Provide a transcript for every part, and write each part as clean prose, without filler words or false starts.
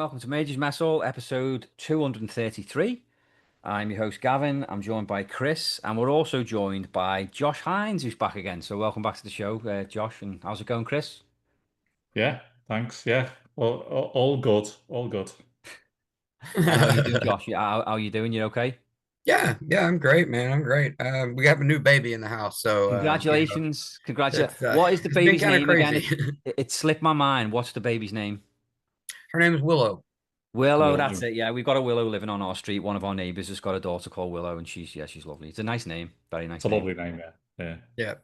welcome to Major's Mess Hall, episode 233. I'm your host, Gavin. I'm joined by Chris, and we're also joined by Josh Hines, who's back again. So, welcome back to the show, Josh. And how's it going, Chris? Yeah, thanks. Yeah, all good, all good. And how are you doing, Josh? How are you doing? You okay? Yeah, I'm great, man. I'm great. We have a new baby in the house, so Congratulations. Congratulations. it's What is the it's been baby's kind of name again? crazy. It slipped my mind. What's the baby's name? Her name is Willow. Willow, that's Willow. it. Yeah, we've got a Willow living on our street. One of our neighbors has got a daughter called Willow, and she's lovely. It's a nice name. Very It's nice a name. lovely name, yeah. Yeah. Yeah, Yeah,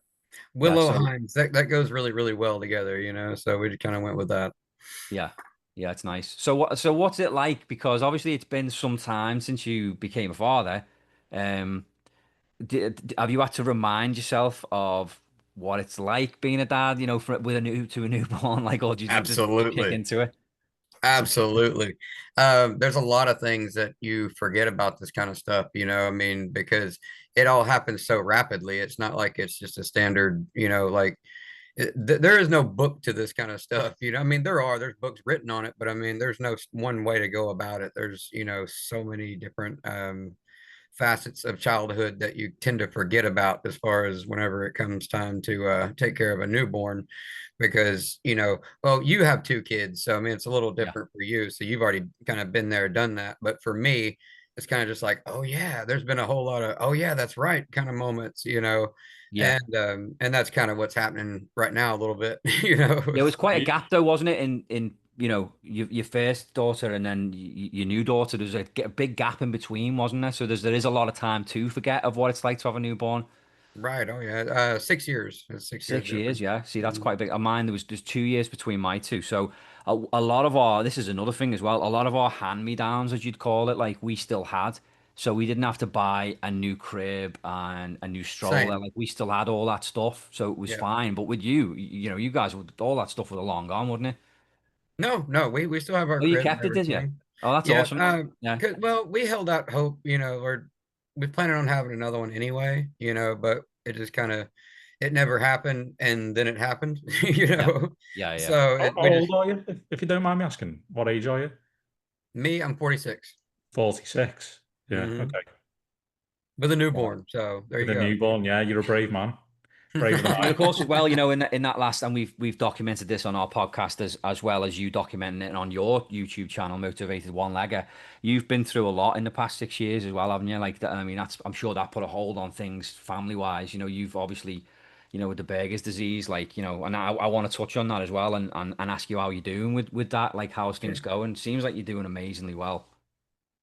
Willow so Hines. That goes really well together, So we kind of went with that. yeah. Yeah, it's nice. So what's it like? Because obviously it's been some time since you became a father. Um, have you had to remind yourself of what it's like being a dad, with a newborn, like, or do you just kick Absolutely. into it? Absolutely. There's a lot of things that you forget about this kind of stuff, I mean, because it all happens so rapidly. It's not like it's just a standard, like there is no book to this kind of stuff. I mean, there's books written on it, but I mean, there's no one way to go about it. There's, so many different facets of childhood that you tend to forget about as far as whenever it comes time to take care of a newborn because well, you have two kids, so I mean it's a little Yeah. different for you, so you've already kind of been there, done that. But for me, it's kind of just like, oh yeah, there's been a whole lot of, oh yeah, that's right kind of moments, Yeah. and that's kind of what's happening right now a little bit. It was quite a You- gap though, wasn't it? In your first daughter and then your new daughter. There's a big gap in between, wasn't there? So there is a lot of time to forget of what it's like to have a newborn. Right. Oh yeah. 6 years. It's 6 years 6 years, difference. yeah. See, that's Mhm. quite big. Mine, there's 2 years between my two. So a lot of our, this is another thing as well. A lot of our hand-me-downs, as you'd call it, like we still had. So we didn't have to buy a new crib and a new stroller. Same. Like we still had all that stuff, so it was Yeah. fine. But with you, you guys, all that stuff would have long gone, wouldn't it? No, we still have our Oh, you crib and kept it, did you? everything. Oh, that's Yeah. awesome. Yeah, Well, we held out hope, we planning on having another one anyway, but it just kind of, it never happened, and then it happened, yeah, yeah. So how we just, old are you, if you don't mind me asking? What age are you? I'm 46. 46. Yeah, Hmm. okay. With a Yeah. newborn. So there With you a go. newborn, yeah, you're a brave man. Braver than And I of course, as well, in that last, and we've documented this on our podcast as well as you documenting it on your YouTube channel, Motivated One Legger. You've been through a lot in the past 6 years as well, haven't you? Like that, I mean, I'm sure that put a hold on things family wise. You've obviously, with the Berger's disease, like, and I want to touch on that as well and ask you how you're doing with that, like how's things Sure. going? Seems like you're doing amazingly well.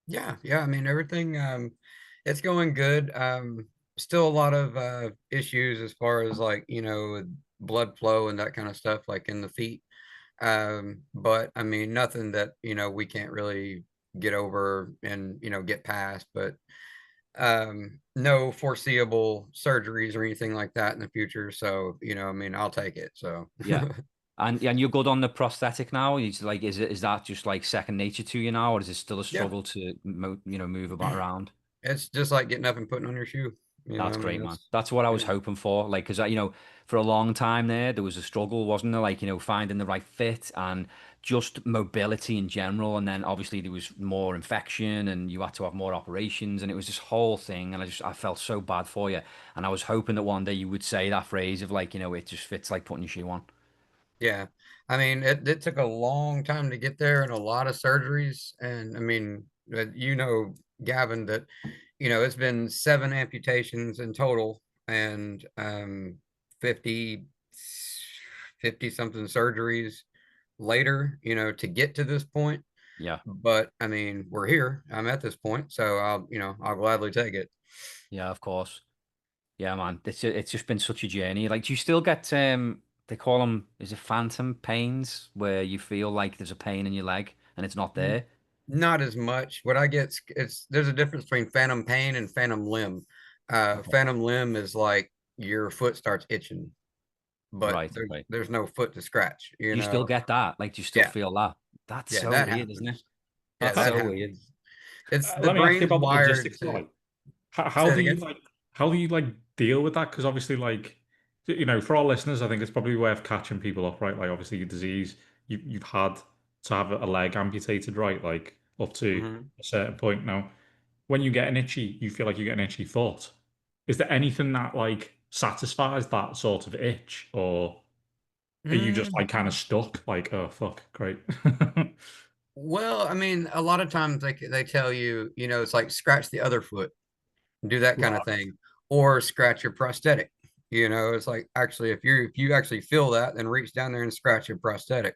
Yeah. I mean, everything, it's going good. Still a lot of issues as far as like, blood flow and that kind of stuff, like in the feet. But I mean, nothing that, we can't really get over and, get past, but no foreseeable surgeries or anything like that in the future. So, I mean, I'll take it. So Yeah. And you're good on the prosthetic now? Is that just like second nature to you now, or is it still a yeah, struggle to move about around? it's just like getting up and putting on your shoe. That's I mean, great, man. That's what I was yeah, hoping for. Like, because for a long time there was a struggle, wasn't there? Like, finding the right fit and just mobility in general. And then obviously there was more infection, and you had to have more operations, and it was this whole thing. And I felt so bad for you. And I was hoping that one day you would say that phrase of like, it just fits like putting your shoe on. yeah. I mean, it took a long time to get there and a lot of surgeries. And I mean, Gavin, that, it's been 7 amputations in total and 50, 50 something surgeries later, to get to this point. Yeah. But I mean, we're here. I'm at this point, so I'll gladly take it. Yeah, of course. Yeah, man. It's just been such a journey. Like, do you still get they call them, is it phantom pains, where you feel like there's a pain in your leg and it's not N- there? Not as much. What I get, it's there's a difference between phantom pain and phantom limb. Okay. Phantom limb is like your foot starts itching, but Right, there's okay. there's no foot to scratch, Do you still get that? Like, do you still Yeah, feel that? That's yeah, so that weird, isn't it? happens. Yeah, That's that How, so weird. happens. It's the let me ask you brain's about the wired logistics to like how say it do you again. deal with that? Because obviously, like, for our listeners, I think it's probably worth catching people up, right? Like, obviously, your disease you've had to have a leg amputated, right? Like up to Hmm. a certain point. Now, when you get an itchy, you feel like you get an itchy foot. Is there anything that like satisfies that sort of itch, or are you just like kind of stuck? Like, oh fuck, great. Well, I mean, a lot of times they tell you, it's like scratch the other foot, do that kind of Right. thing, or scratch your prosthetic. It's like actually if you actually feel that, then reach down there and scratch your prosthetic.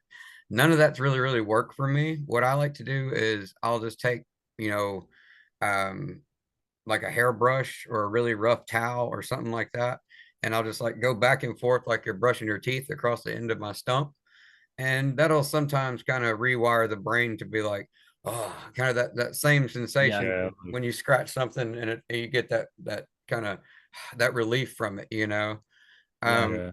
None of that's really worked for me. What I like to do is I'll just take, you know, um, like a hairbrush or a really rough towel or something like that, and I'll just like go back and forth like you're brushing your teeth across the end of my stump, and that'll sometimes kind of rewire the brain to be like, oh, kind of that same Yeah. sensation Yeah, when you scratch something and you get that kind of that relief from it, Yeah. um yeah.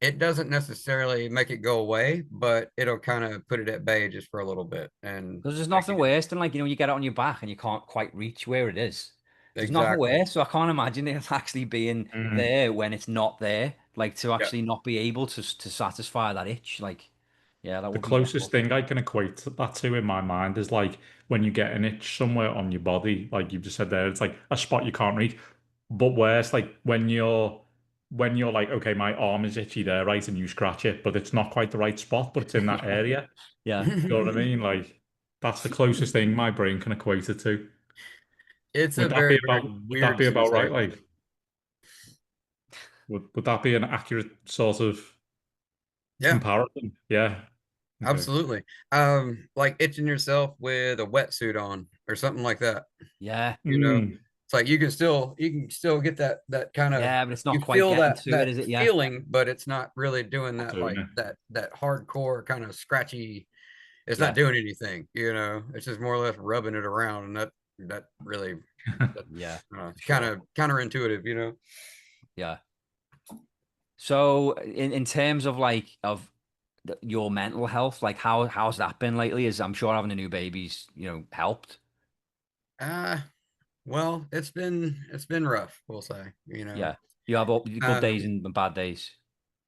it doesn't necessarily make it go away, but it'll kind of put it at bay just for a little bit and Because there's make nothing it worse than like, you get it on your back and you can't quite reach where it is. There's nothing exactly. worse. So I can't imagine it actually being Mhm. there when it's not there. Like to Yeah. actually not be able to satisfy that itch. Like, yeah, that The would be not closest good. thing I can equate that to in my mind is like when you get an itch somewhere on your body, like you've just said there, it's like a spot you can't reach. But worse, like when you're like, okay, my arm is itchy there, right? And you scratch it, but it's not quite the right spot, but it's in that area. Yeah. You know what I mean? Like that's the closest thing my brain can equate it to. It's a Would that be very would that weird be about right? sensation. Like would that be an accurate sort of Yeah. comparison? Yeah. Okay. Absolutely. Like itching yourself with a wetsuit on or something like that. Yeah. Mm, It's like you can still get that kind of, Yeah, but it's you not quite feel getting that to it, that is it? Yeah. feeling, but it's not really doing not that, doing like it. that hardcore kind of scratchy. It's not Yeah. doing anything. It's just more or less rubbing it around, and that really that's Yeah. For kind sure. of counterintuitive. Yeah. So in terms of like of your mental health, like how's that been lately? Is I'm sure having a new baby's, helped. Uh well, it's been rough, we'll say. Yeah. You have good days Um and bad days.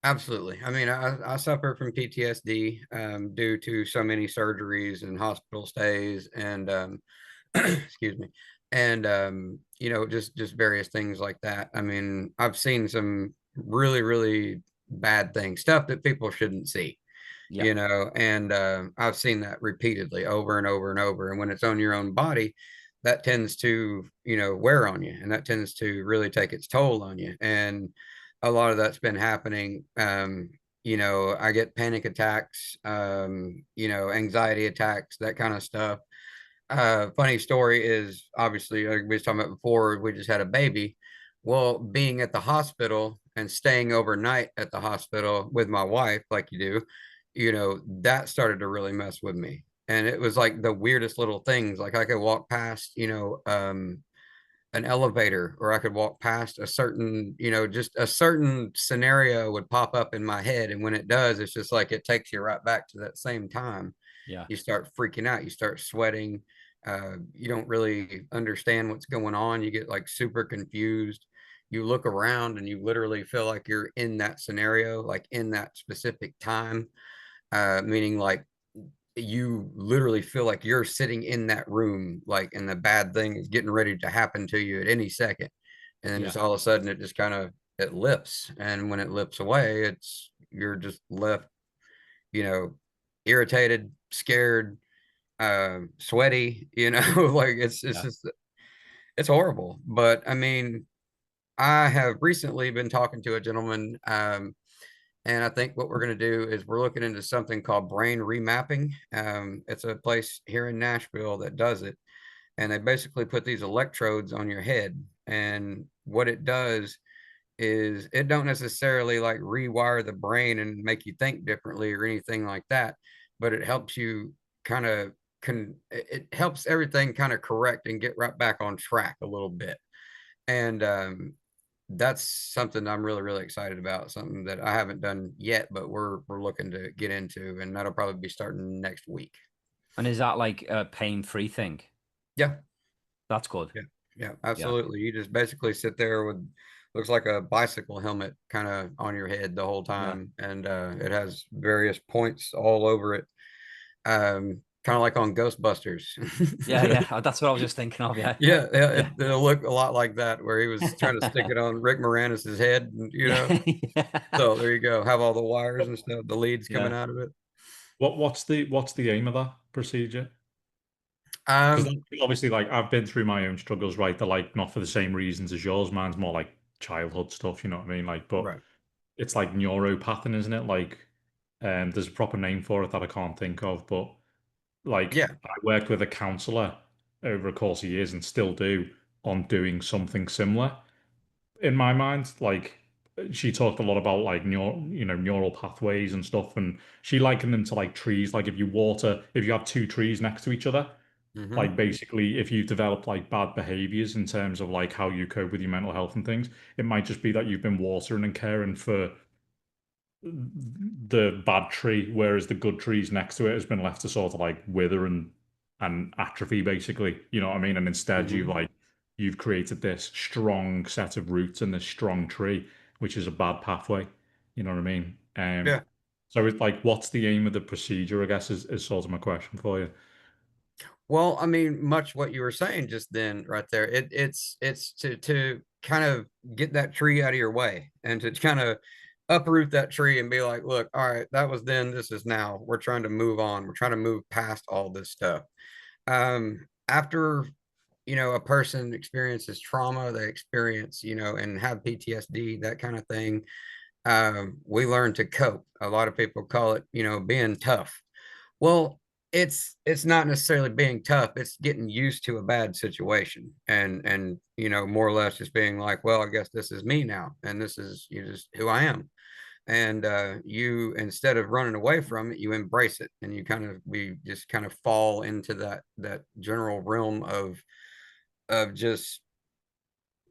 Absolutely. I mean, I suffer from PTSD due to so many surgeries and hospital stays and excuse me, and just various things like that. I mean, I've seen some really bad things, stuff that people shouldn't see, Yeah. and I've seen that repeatedly over and over and over. And when it's on your own body, that tends to, wear on you, and that tends to really take its toll on you. And a lot of that's been happening. I get panic attacks, anxiety attacks, that kind of stuff. Funny story is obviously, like we was talking about before, we just had a baby. Well, being at the hospital and staying overnight at the hospital with my wife, like you do, that started to really mess with me. And it was like the weirdest little things. Like I could walk past, an elevator, or I could walk past a certain, just a certain scenario would pop up in my head. And when it does, it's just like it takes you right back to that same time. Yeah. You start freaking out, you start sweating. You don't really understand what's going on. You get like super confused. You look around and you literally feel like you're in that scenario, like in that specific time, meaning like you literally feel like you're sitting in that room, like, and the bad thing is getting ready to happen to you at any second. And then Yeah. just all of a sudden it just kind of it lifts. And when it lifts away, you're just left, you know, irritated, scared, sweaty, like it's Yeah. just it's horrible. But I mean, I have recently been talking to a gentleman, and I think what we're going to do is we're looking into something called brain remapping. It's a place here in Nashville that does it, and they basically put these electrodes on your head, and what it does is it don't necessarily like rewire the brain and make you think differently or anything like that, but it helps you kind of it helps everything kind of correct and get right back on track a little bit. And that's something I'm really excited about, something that I haven't done yet, but we're looking to get into, and that'll probably be starting next week. And is that like a pain-free thing? Yeah. That's good. Yeah, yeah, Yeah. absolutely. You just basically sit there with looks like a bicycle helmet kind of on your head the whole Yeah. time, and it has various points all over it. Kind of like on Ghostbusters. Yeah, yeah. That's what I was just thinking of. Yeah, Yeah, yeah, yeah, it'll look a lot like that, where he was trying to stick it on Rick Moranis's head, and, yeah, yeah. So there you go. Have all the wires and stuff, the leads coming Yeah. out of it. What's the aim of that procedure? Because Um, obviously, like I've been through my own struggles, right? They're like not for the same reasons as yours. Mine's more like childhood stuff, you know what I mean? Like, but right. it's like neuropathin, isn't it? Like, there's a proper name for it that I can't think of, but like Yeah. I worked with a counselor over a course of years and still do on doing something similar. In my mind, like she talked a lot about like neural pathways and stuff, and she likened them to like trees. Like if you have two trees next to each other, Hmm. like basically if you develop like bad behaviors in terms of like how you cope with your mental health and things, it might just be that you've been watering and caring for the bad tree, whereas the good trees next to it has been left to sort of like wither and atrophy, basically. You know what I mean? And instead, Hmm. you've created this strong set of roots and this strong tree, which is a bad pathway. You know what I mean? Yeah. So it's like, what's the aim of the procedure? I guess is sort of my question for you. Well, I mean, much what you were saying just then, right there. It's to kind of get that tree out of your way, and to kind of uproot that tree and be like, look, all right, that was then, this is now. We're trying to move on. We're trying to move past all this stuff. After, a person experiences trauma, they experience, and have PTSD, that kind of thing. We learn to cope. A lot of people call it, being tough. Well, it's not necessarily being tough. It's getting used to a bad situation, and more or less just being like, well, I guess this is me now, and this is just who I am. And you, instead of running away from it, you embrace it, and we just kind of fall into that general realm of just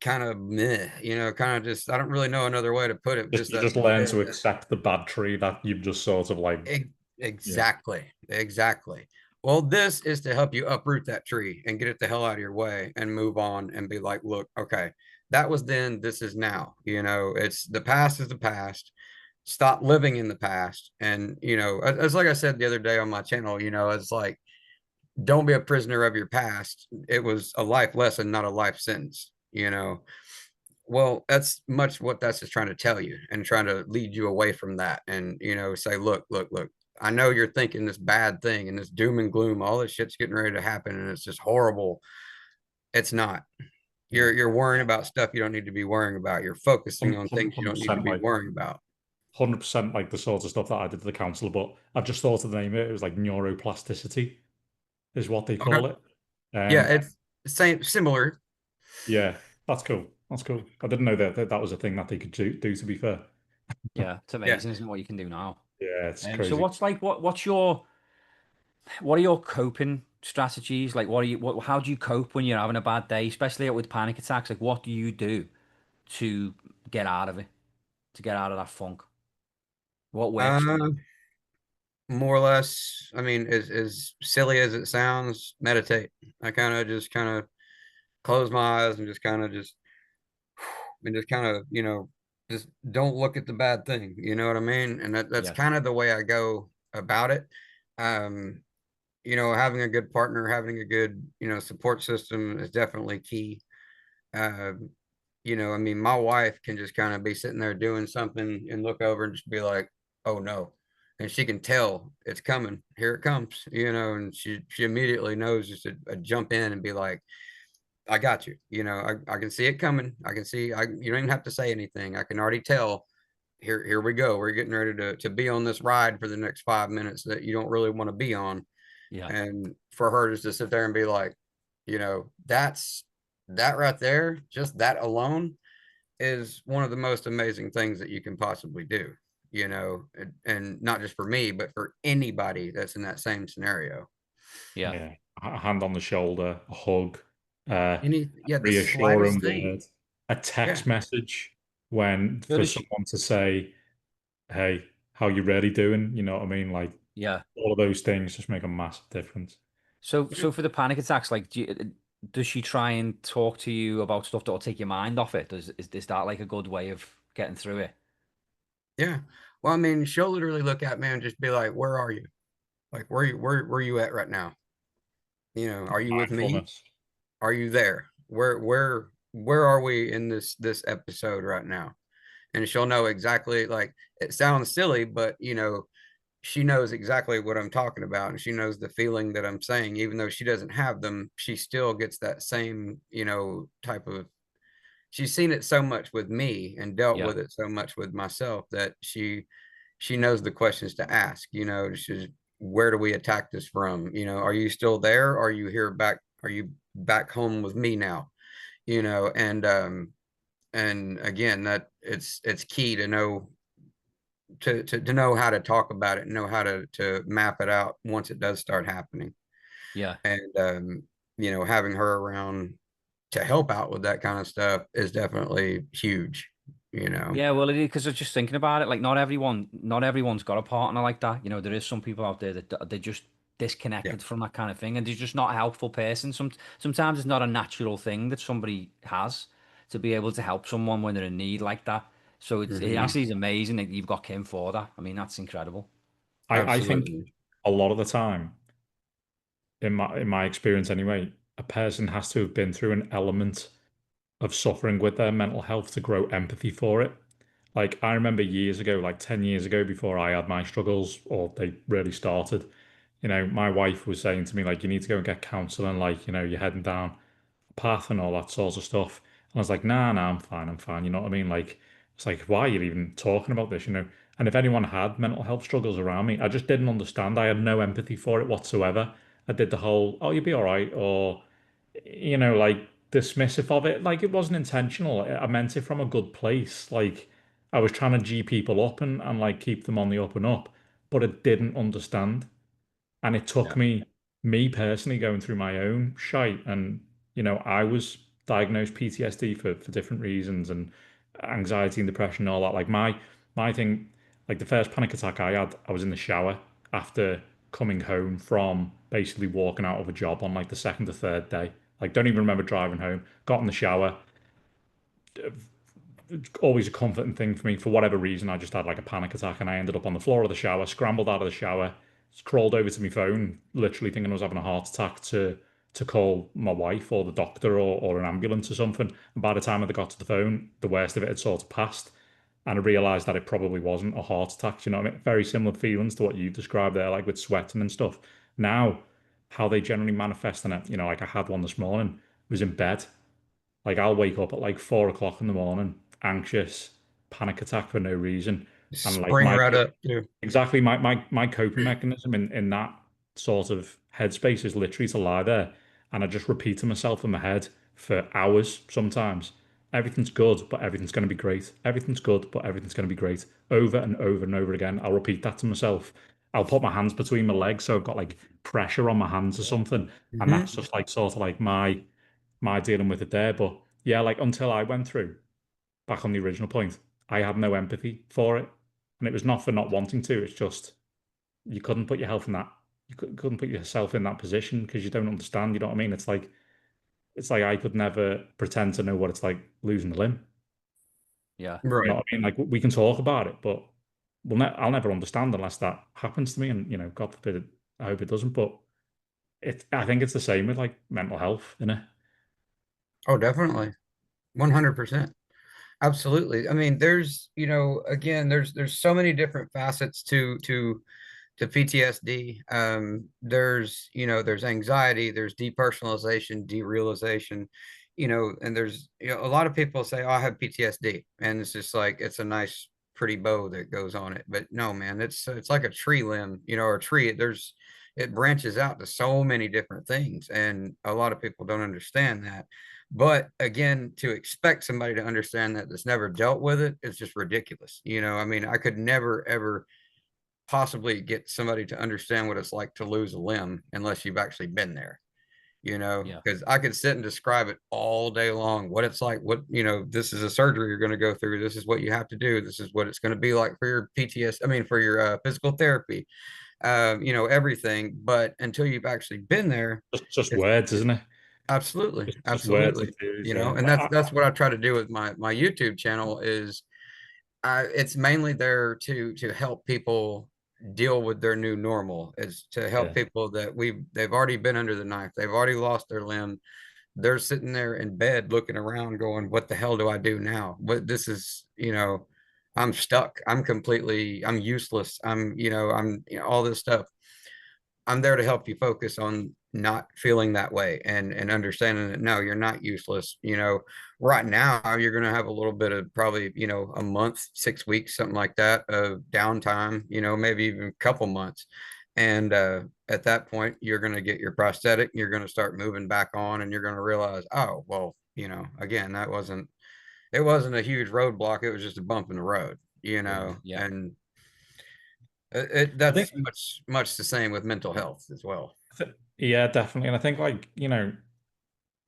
kind of meh, kind of just, I don't really know another way to put it. Just Just you that just learn to accept the bad tree that you've just sort of like, yeah, Exactly. Exactly. Well, this is to help you uproot that tree and get it the hell out of your way and move on and be like, look, okay, that was then, this is now. It's the past is the past. Stop living in the past. And, as like I said the other day on my channel, it's like, don't be a prisoner of your past. It was a life lesson, not a life sentence, well, that's much what that's just trying to tell you, and trying to lead you away from that, and say, look, look, look, I know you're thinking this bad thing and this doom and gloom, all this shit's getting ready to happen and it's just horrible. It's not. yeah, You're worrying about stuff you don't need to be worrying about. You're focusing on things you don't need to 100% be like worrying about. 100% like the sort of stuff that I did to the counselor, but I've just thought of the name of it. It was like neuroplasticity is what they Okay. call it. Yeah, Um, it's same, similar. yeah, that's cool. That's cool. I didn't know that was a thing that they could do, to be fair. Yeah, it's Yeah. amazing, isn't it, what you can do now? Yeah, it's So crazy. what's like what are your coping strategies? Like how do you cope when you're having a bad day, especially with panic attacks? Like what do you do to get out of it, to get out of that funk? What works for you? uh More or less, I mean, as silly as it sounds, meditate. I kind of close my eyes and just kind of just and just kind of just don't look at the bad thing, you know what I mean? And that's Yeah. kind of the way I go about it. um Having a good partner, having a good support system is definitely key. um I mean, my wife can just kind of be sitting there doing something and look over and just be like, oh no, and she can tell it's coming, here it comes, and she immediately knows just to jump in and be like, I got you. I can see it coming. I can see, you don't even have to say anything. I can already tell. Here we go. We're getting ready to be on this ride for the next 5 minutes that you don't really want to be on. Yeah. And for her just to sit there and be like, that right there, just that alone is one of the most amazing things that you can possibly do, and not just for me, but for anybody that's in that same scenario. Yeah. Yeah, a hand on the shoulder, a hug, uh, Yeah, the reassuring slightest thing. word, a Yeah. text message when So for does she, someone to say, "Hey, how you really doing?" You know what I mean? Like yeah. all of those things just make a massive difference. So for the panic attacks, like does she try and talk to you about stuff that will take your mind off it? Is that like a good way of getting through it? Yeah. Well, I mean, she'll literally look at me and just be like, "Where are you?" Like where you at right now? You know, are you with me? Mindfulness. Are you there? Where are we in this episode right now? And she'll know exactly, like, it sounds silly, but you know, she knows exactly what I'm talking about, and she knows the feeling that I'm saying. Even though she doesn't have them, she still gets that same, you know, type of, she's seen it so much with me and dealt Yeah. with it so much with myself that she knows the questions to ask. You know, she's, where do we attack this from? You know, are you still there? Are you here back? Are you back home with me now? You know, and again, that it's key to know, to know how to talk about it and know how to map it out once it does start happening. Yeah. And you know, having her around to help out with that kind of stuff is definitely huge, you know. Yeah, well, it is because I was just thinking about it. Like, not everyone's got a partner like that. You know, there is some people out there that they're just Yeah. disconnected from that kind of thing, and they're just not a helpful person. Sometimes it's not a natural thing that somebody has to be able to help someone when they're in need like that. So it Hmm. actually is amazing that you've got Kim for that. I mean, that's incredible. I think Absolutely. a lot of the time, in my experience anyway, a person has to have been through an element of suffering with their mental health to grow empathy for it. Like I remember years ago, like 10 years ago, before I had my struggles or they really started, my wife was saying to me, like, you need to go and get counseling, like, you're heading down path and all that sort of stuff. And I was like, nah, I'm fine, I'm fine. You know what I mean? Like, it's like, why are you even talking about this? And if anyone had mental health struggles around me, I just didn't understand. I had no empathy for it whatsoever. I did the whole, oh, you'll be all right, or, like dismissive of it. Like, it wasn't intentional. I meant it from a good place. Like, I was trying to G people up and like keep them on the up and up, but I didn't understand. And it took Yeah. me personally going through my own shite. And, I was diagnosed PTSD for different reasons and anxiety and depression and all that. Like my thing, like the first panic attack I had, I was in the shower after coming home from basically walking out of a job on like the second or third day. Like, don't even remember driving home. Got in the shower, always a comforting thing for me. For whatever reason, I just had like a panic attack and I ended up on the floor of the shower, scrambled out of the shower, crawled over to my phone, literally thinking I was having a heart attack to call my wife or the doctor or an ambulance or something. And by the time I got to the phone, the worst of it had sort of passed. And I realized that it probably wasn't a heart attack. You know what I mean? Very similar feelings to what you've described there, like with sweating and stuff. Now, how they generally manifest in it, like I had one this morning, was in bed. Like I'll wake up at like 4 o'clock in the morning, anxious, panic attack for no reason. And like Spring right up too. exactly my coping mechanism in that sort of headspace is literally to lie there and I just repeat to myself in my head for hours sometimes. Everything's good, but everything's going to be great. Everything's good, but everything's going to be great. Over and over and over again. I'll repeat that to myself. I'll put my hands between my legs so I've got like pressure on my hands or something. And Hmm. that's just like sort of like my dealing with it there. But yeah, like until I went through, back on the original point, I had no empathy for it. And it was not for not wanting to, it's just you couldn't put your health in that couldn't put yourself in that position because you don't understand, you know what I mean? It's like I could never pretend to know what it's like losing a limb. Yeah. You know Right. what I mean? Like we can talk about it, but I'll never understand unless that happens to me. And God forbid, I hope it doesn't. But I think it's the same with like mental health, isn't it? Oh, definitely. 100%. Absolutely. I mean, there's, you know, again, there's so many different facets to PTSD. There's, you know, there's anxiety, there's depersonalization, derealization, you know, and there's, you know, a lot of people say, oh, I have PTSD. And it's just like, it's a nice, pretty bow that goes on it. But no, man, it's like a tree limb, you know, or a tree. It branches out to so many different things. And a lot of people don't understand that. But again, to expect somebody to understand that that's never dealt with it is just ridiculous. You know, I mean, I could never, ever possibly get somebody to understand what it's like to lose a limb unless you've actually been there, you know, Yeah. because I could sit and describe it all day long, what it's like, what, you know, this is a surgery you're going to go through. This is what you have to do. This is what it's going to be like for your PTS. I mean, for your physical therapy, you know, everything. But until you've actually been there, Just it's words, isn't it? absolutely, Just words and absolutely, theories, you know, yeah. and that's what I try to do with my YouTube channel is it's mainly there to help people deal with their new normal, is to help Yeah. people that they've already been under the knife, they've already lost their limb, they're sitting there in bed looking around going, what the hell do I do now? What this is, I'm stuck, I'm useless, all this stuff. I'm there to help you focus on not feeling that way, and understanding that no, you're not useless. Right now you're going to have a little bit of probably, a month, 6 weeks, something like that, of downtime, maybe even a couple months. And at that point, you're going to get your prosthetic, you're going to start moving back on, and you're going to realize, oh, well, again, it wasn't a huge roadblock. It was just a bump in the road, Yeah, yeah. and I that's think, much the same with mental health as well. yeah, definitely. And I think like,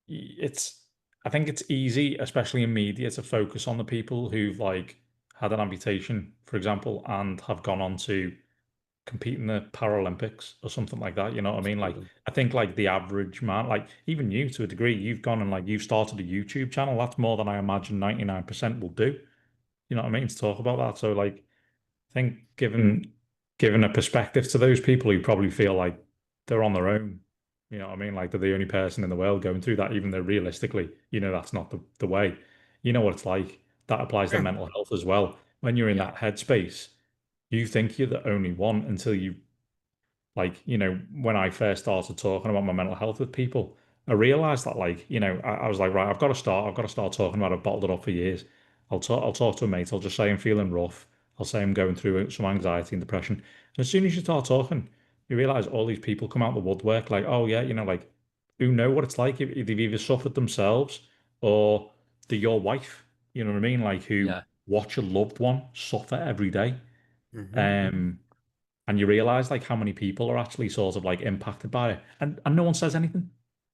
it's I think it's easy, especially in media, to focus on the people who've like had an amputation, for example, and have gone on to compete in the Paralympics or something like that. You know what I mean? Like, Absolutely. I think like the average man, like even you to a degree, you've gone and like you've started a YouTube channel. That's more than I imagine 99% will do. You know what I mean? To talk about that. So like, I think given a perspective to those people who probably feel like they're on their own, you know what I mean? Like they're the only person in the world going through that, even though realistically, that's not the way. You know what it's like. That applies to Yeah. mental health as well. When you're in Yeah. that headspace, you think you're the only one until you like, when I first started talking about my mental health with people, I realized that like, I was like, right, I've got to start talking about it. I've bottled it up for years. I'll talk to a mate. I'll just say I'm feeling rough. I'll say I'm going through some anxiety and depression. And as soon as you start talking, you realize all these people come out the woodwork like, oh yeah, like who know what it's like if they've either suffered themselves or they're your wife, you know what I mean? Like who Yeah. watch a loved one suffer every day. Hmm. Um, and you realize like how many people are actually sort of like impacted by it, and no one says anything.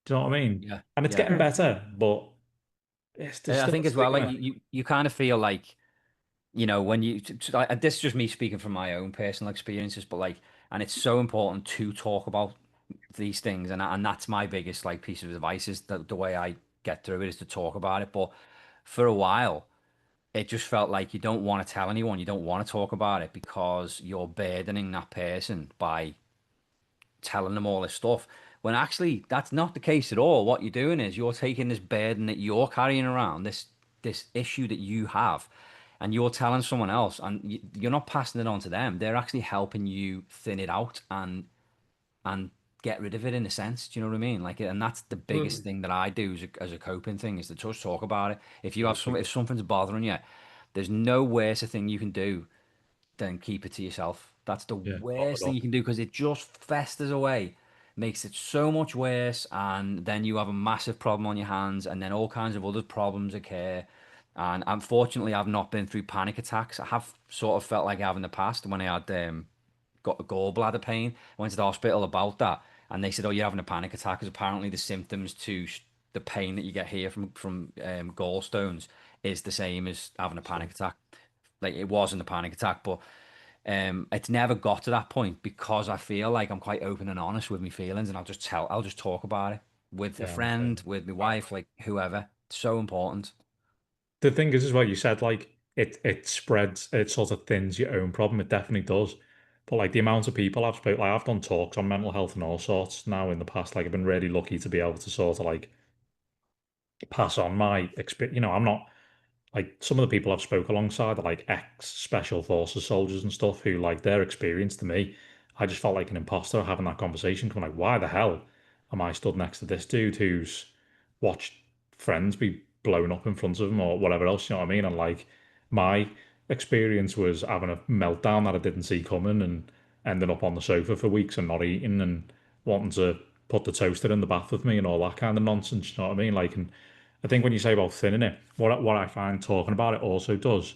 Do you know what I mean? Yeah. And it's Yeah. getting better, but there's I still think a as well, like stigma. you kind of feel like, when this is just me speaking from my own personal experiences, but like, and it's so important to talk about these things, and that's my biggest like piece of advice is the way I get through it is to talk about it. But for a while, it just felt like you don't want to tell anyone, you don't want to talk about it because you're burdening that person by telling them all this stuff. When actually that's not the case at all. What you're doing is you're taking this burden that you're carrying around, this issue that you have, and you're telling someone else, and you're not passing it on to them. They're actually helping you thin it out and get rid of it in a sense. Do you know what I mean? Like, and that's the biggest Absolutely. thing that I do as a coping thing is to just talk about it. Yeah. If something's bothering you, there's no worse a thing you can do then keep it to yourself. That's the Yeah, bottle worst it thing you up. can do because it just festers away, makes it so much worse, and then you have a massive problem on your hands, and then all kinds of other problems occur. And unfortunately, I've not been through panic attacks. I have sort of felt like I have in the past when I had got a gallbladder pain. I went to the hospital about that, and they said, "Oh, you're having a panic attack," because apparently the symptoms to the pain that you get here from gallstones is the same as having a panic So attack. Like it wasn't a panic attack, but it's never got to that point because I feel like I'm quite open and honest with my feelings, and I'll just talk about it with a yeah, I'm saying friend, with my wife, exactly. like whoever. It's so important. The thing is, as well, you said like it spreads, it sort of thins your own problem. It definitely does. But like the amount of people I've spoke, like I've done talks on mental health and all sorts now in the past. Like I've been really lucky to be able to sort of like pass on my experience. I'm not like some of the people I've spoke alongside are like ex special forces soldiers and stuff who like their experience to me, I just felt like an imposter having that conversation. 'Cause I'm like, why the hell am I stood next to this dude who's watched friends be blown up in front of him or whatever else, you know what I mean? And like my experience was having a meltdown that I didn't see coming and ending up on the sofa for weeks and not eating and wanting to put the toaster in the bath with me and all that kind of nonsense, you know what I mean? Like, and I think when you say about thinning it, what I find talking about it also does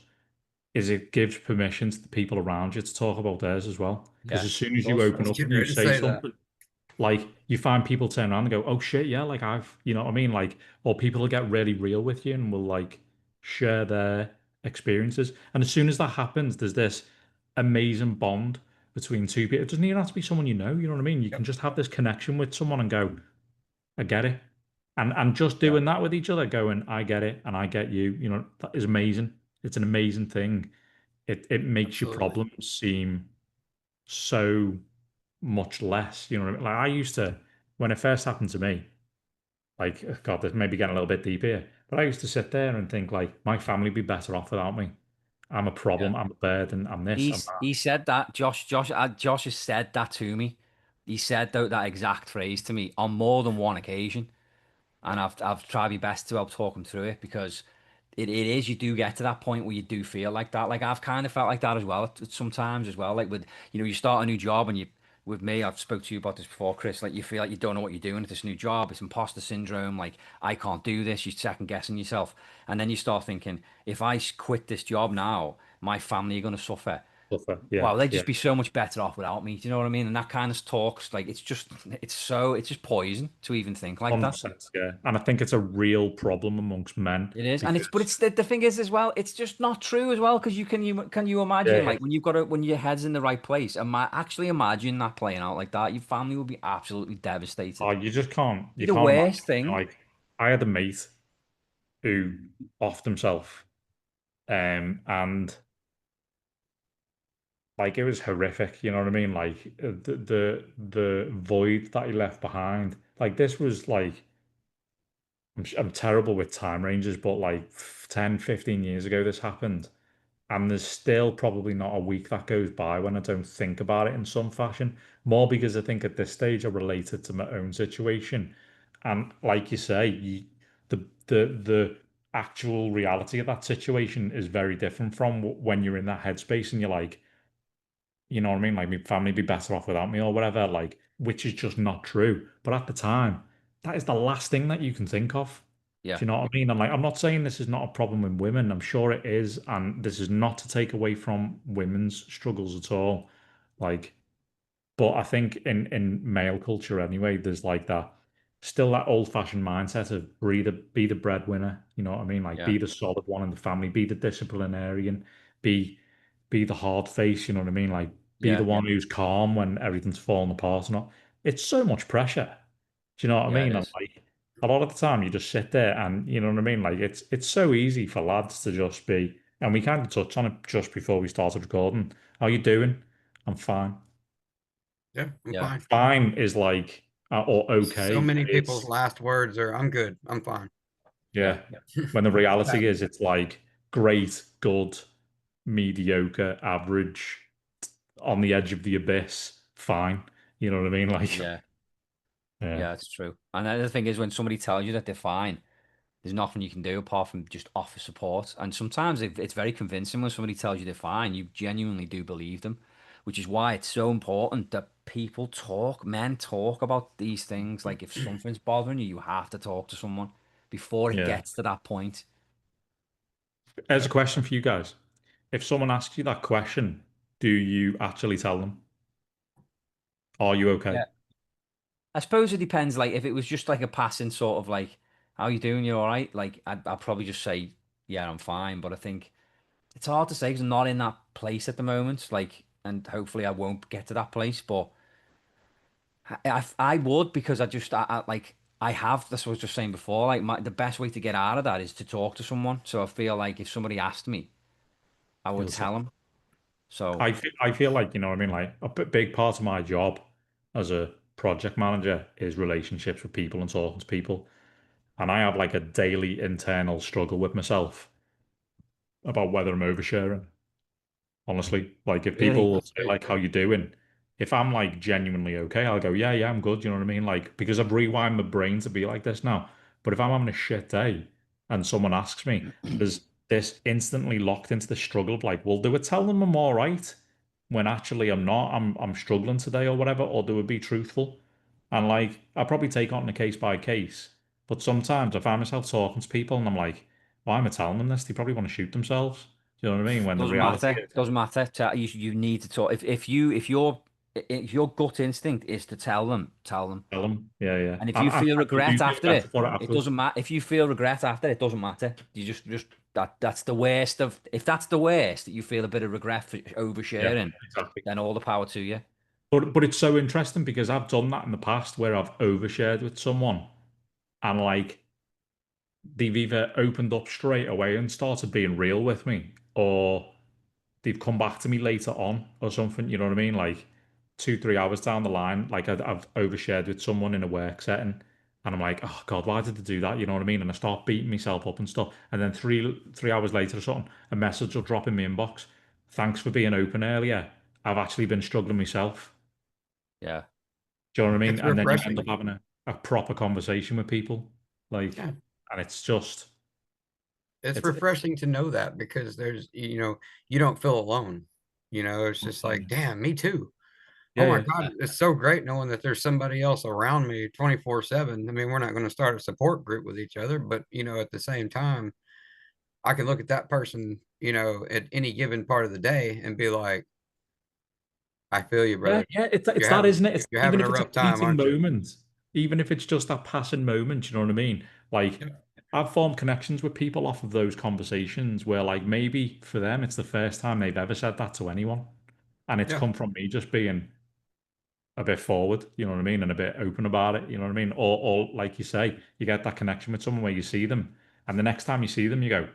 is it gives permission to the people around you to talk about theirs as well. Because Yeah, as soon it as you does. open I was up and getting you ready to say say that. something, like you find people turn around and go, "Oh shit, yeah," like you know what I mean? Like, or people will get really real with you and will like share their experiences. And as soon as that happens, there's this amazing bond between two people. It doesn't even have to be someone you know what I mean? You can Yep. just have this connection with someone and go, I get it. And just Yeah. doing that with each other, going, I get it and I get you, that is amazing. It's an amazing thing. It makes your Absolutely. problems seem so much less. You know what I mean? Like I used to, when it first happened to me, like God, this may be getting a little bit deep here, but I used to sit there and think like my family would be better off without me. I'm a Yeah. problem. I'm a burden. I'm this. I'm that. He said that Josh has said that to me. He said that exact phrase to me on more than one occasion, and I've tried my best to help talk him through it because it is, you do get to that point where you do feel like that. Like I've kind of felt like that as well sometimes as well. Like with, you start a new job and you, with me, I've spoke to you about this before, Chris. Like you feel like you don't know what you're doing at this new job. It's imposter syndrome. Like I can't do this. You're second guessing yourself, and then you start thinking, if I quit this job now, my family are going to suffer. Suffer. Yeah, Wow, they'd yeah. just be so much better off without me. Do you know what I mean? And that kind of talks like it's just poison to even think like that. 100%. Yeah. And I think it's a real problem amongst men It is, and because it's the thing is as well, it's just not true as well because can you imagine yeah, like when when your head's in the right place, actually imagine that playing out like that, your family will be absolutely oh, devastated. you just can't Be you the can't imagine. worst thing. Like I had a mate who offed himself, and like it was horrific. You know what I mean? Like the void that he left behind. Like this was like I'm terrible with time ranges, but like 10, 15 years ago this happened. And there's still probably not a week that goes by when I don't think about it in some fashion. More because I think at this stage I relate it to my own situation. And like you say, the actual reality of that situation is very different from when you're in that headspace and you're like, you know what I mean? Like my family be better off without me or whatever, like, which is just not true. But at the time, that is the last thing that you can think of. Yeah, Do you know what I mean? And like, I'm not saying this is not a problem with women. I'm sure it is. And this is not to take away from women's struggles at all. Like, but I think in male culture anyway, there's like that still that old-fashioned mindset of be the breadwinner, you know what I mean? Like yeah, be the solid one in the family, be the disciplinarian, be be the hard face, you know what I mean? Like be the yeah, one who's calm when everything's falling apart or not. It's so much pressure. Do you know what I yeah. It mean? And is. like a lot of the time you just sit there and you know what I mean? Like it's so easy for lads to just be, and we kind of touched on it just before we started recording. How you doing? I'm fine. Yeah, I'm Yeah, fine. Fine is like or So okay many people's is last words are, I'm good, I'm fine. yeah, yeah. When the reality Sadly. is it's like great, good, mediocre, average, on the edge of the abyss, fine. You know what I mean? Like yeah, yeah, yeah. It's true. And the other thing is when somebody tells you that they're fine, there's nothing you can do apart from just offer support. And sometimes it's very convincing when somebody tells you they're fine. You genuinely do believe them, which is why it's so important that men talk about these things. Like if something's bothering you, you have to talk to someone before it yeah. gets to that point. There's a question for you guys. If someone asks you that question, do you actually tell them? Are you okay? Yeah. I suppose it depends. Like if it was just like a passing sort of like, how you doing? You all right? Like I'd probably just say, yeah, I'm fine. But I think it's hard to say because I'm not in that place at the moment. Like, and hopefully I won't get to that place. But I would because like I have this, I was just saying before, like the best way to get out of that is to talk to someone. So I feel like if somebody asked me, I would You'll say. tell them. So I feel like, you know what I mean? Like big part of my job as a project manager is relationships with people and talking to people. And I have like a daily internal struggle with myself about whether I'm oversharing. Honestly, like if really, people say like how you doing, if I'm like genuinely okay, I'll go, yeah, yeah, I'm good. You know what I mean? Like because I've rewired my brain to be like this now. But if I'm having a shit day and someone asks me, there's this instantly locked into the struggle of like, well, do I tell them I'm all right when actually I'm not? I'm struggling today or whatever, or do I be truthful? And like I probably take on a case by case. But sometimes I find myself talking to people and I'm like, why am I telling them this? They probably want to shoot themselves. Do you know what I mean? When the doesn't reality matter. is Doesn't matter. You need to talk. If your gut instinct is to tell them, tell them. tell them. Yeah, yeah. And if And, you and, feel and you do regret feel after better it, for it it afterwards. doesn't matter. If you feel regret after it, doesn't matter. You just that's the worst of. If that's the worst, that you feel a bit of regret for Yeah, oversharing, exactly. then all the power to you. But it's so interesting because I've done that in the past where I've overshared with someone and like they've either opened up straight away and started being real with me or they've come back to me later on or something, you know what I mean? Like 2, 3 hours down the line, like I've overshared with someone in a work setting, and I'm like, oh God, why did they do that? You know what I mean? And I start beating myself up and stuff. And then three hours later or something, a message will drop in my inbox. Thanks for being open earlier. I've actually been struggling myself. Yeah. Do you know what I mean? It's And then you end up refreshing. having a proper conversation with people. Like, Yeah. and it's just It's it's refreshing to know that because there's, you don't feel alone. It's just like, damn, me too. Oh yeah, my yeah. God, it's so great knowing that there's somebody else around me 24/7. I mean, we're not going to start a support group with each other, but at the same time, I can look at that person, at any given part of the day and be like, I feel you, Yeah, brother. yeah, it's You're that, having isn't it? It's you're even having if a it's a rough time, fleeting aren't you? moment, even if it's just that passing moment, you know what I mean? Like, Yeah. I've formed connections with people off of those conversations where, like, maybe for them it's the first time they've ever said that to anyone, and it's Yeah. come from me just being a bit forward, you know what I mean, and a bit open about it, you know what I mean? Or like you say, you get that connection with someone where you see them, and the next time you see them, you go,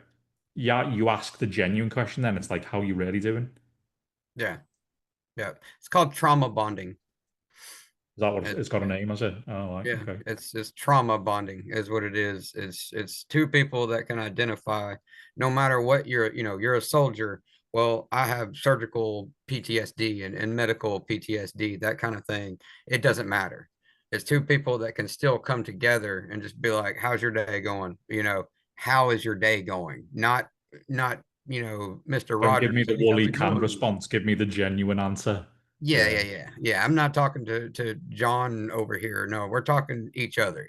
yeah, you ask the genuine question. Then it's like, how you really doing? Yeah. Yeah. It's called trauma bonding. Is that what It, it's got a name, has it? Oh, right, Yeah, okay. it's trauma bonding is what it is. It's two people that can identify no matter what you're a soldier. Well, I have surgical PTSD and medical PTSD, that kind of thing. It doesn't matter. It's two people that can still come together and just be like, how's your day going? How is your day going? Not, Mr. Don't give me Rogers, the hey, how's woolly it canned going? response. Give me the genuine answer. Yeah, yeah, Yeah. yeah, yeah. I'm not talking to John over here. No, we're talking each other.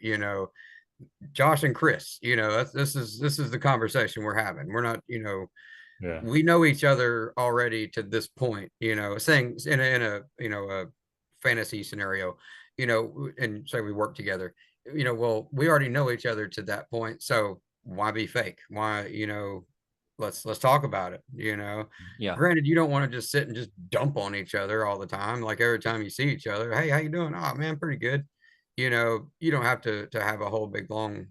Josh and Chris. This is the conversation we're having. We're not. Yeah. We know each other already to this point. Saying in a a fantasy scenario. And say we work together. Well, we already know each other to that point. So why be fake? Why let's talk about it. Yeah. Granted, you don't want to just sit and just dump on each other all the time. Like every time you see each other, hey, how you doing? Oh man, pretty good. You don't have to have a whole big long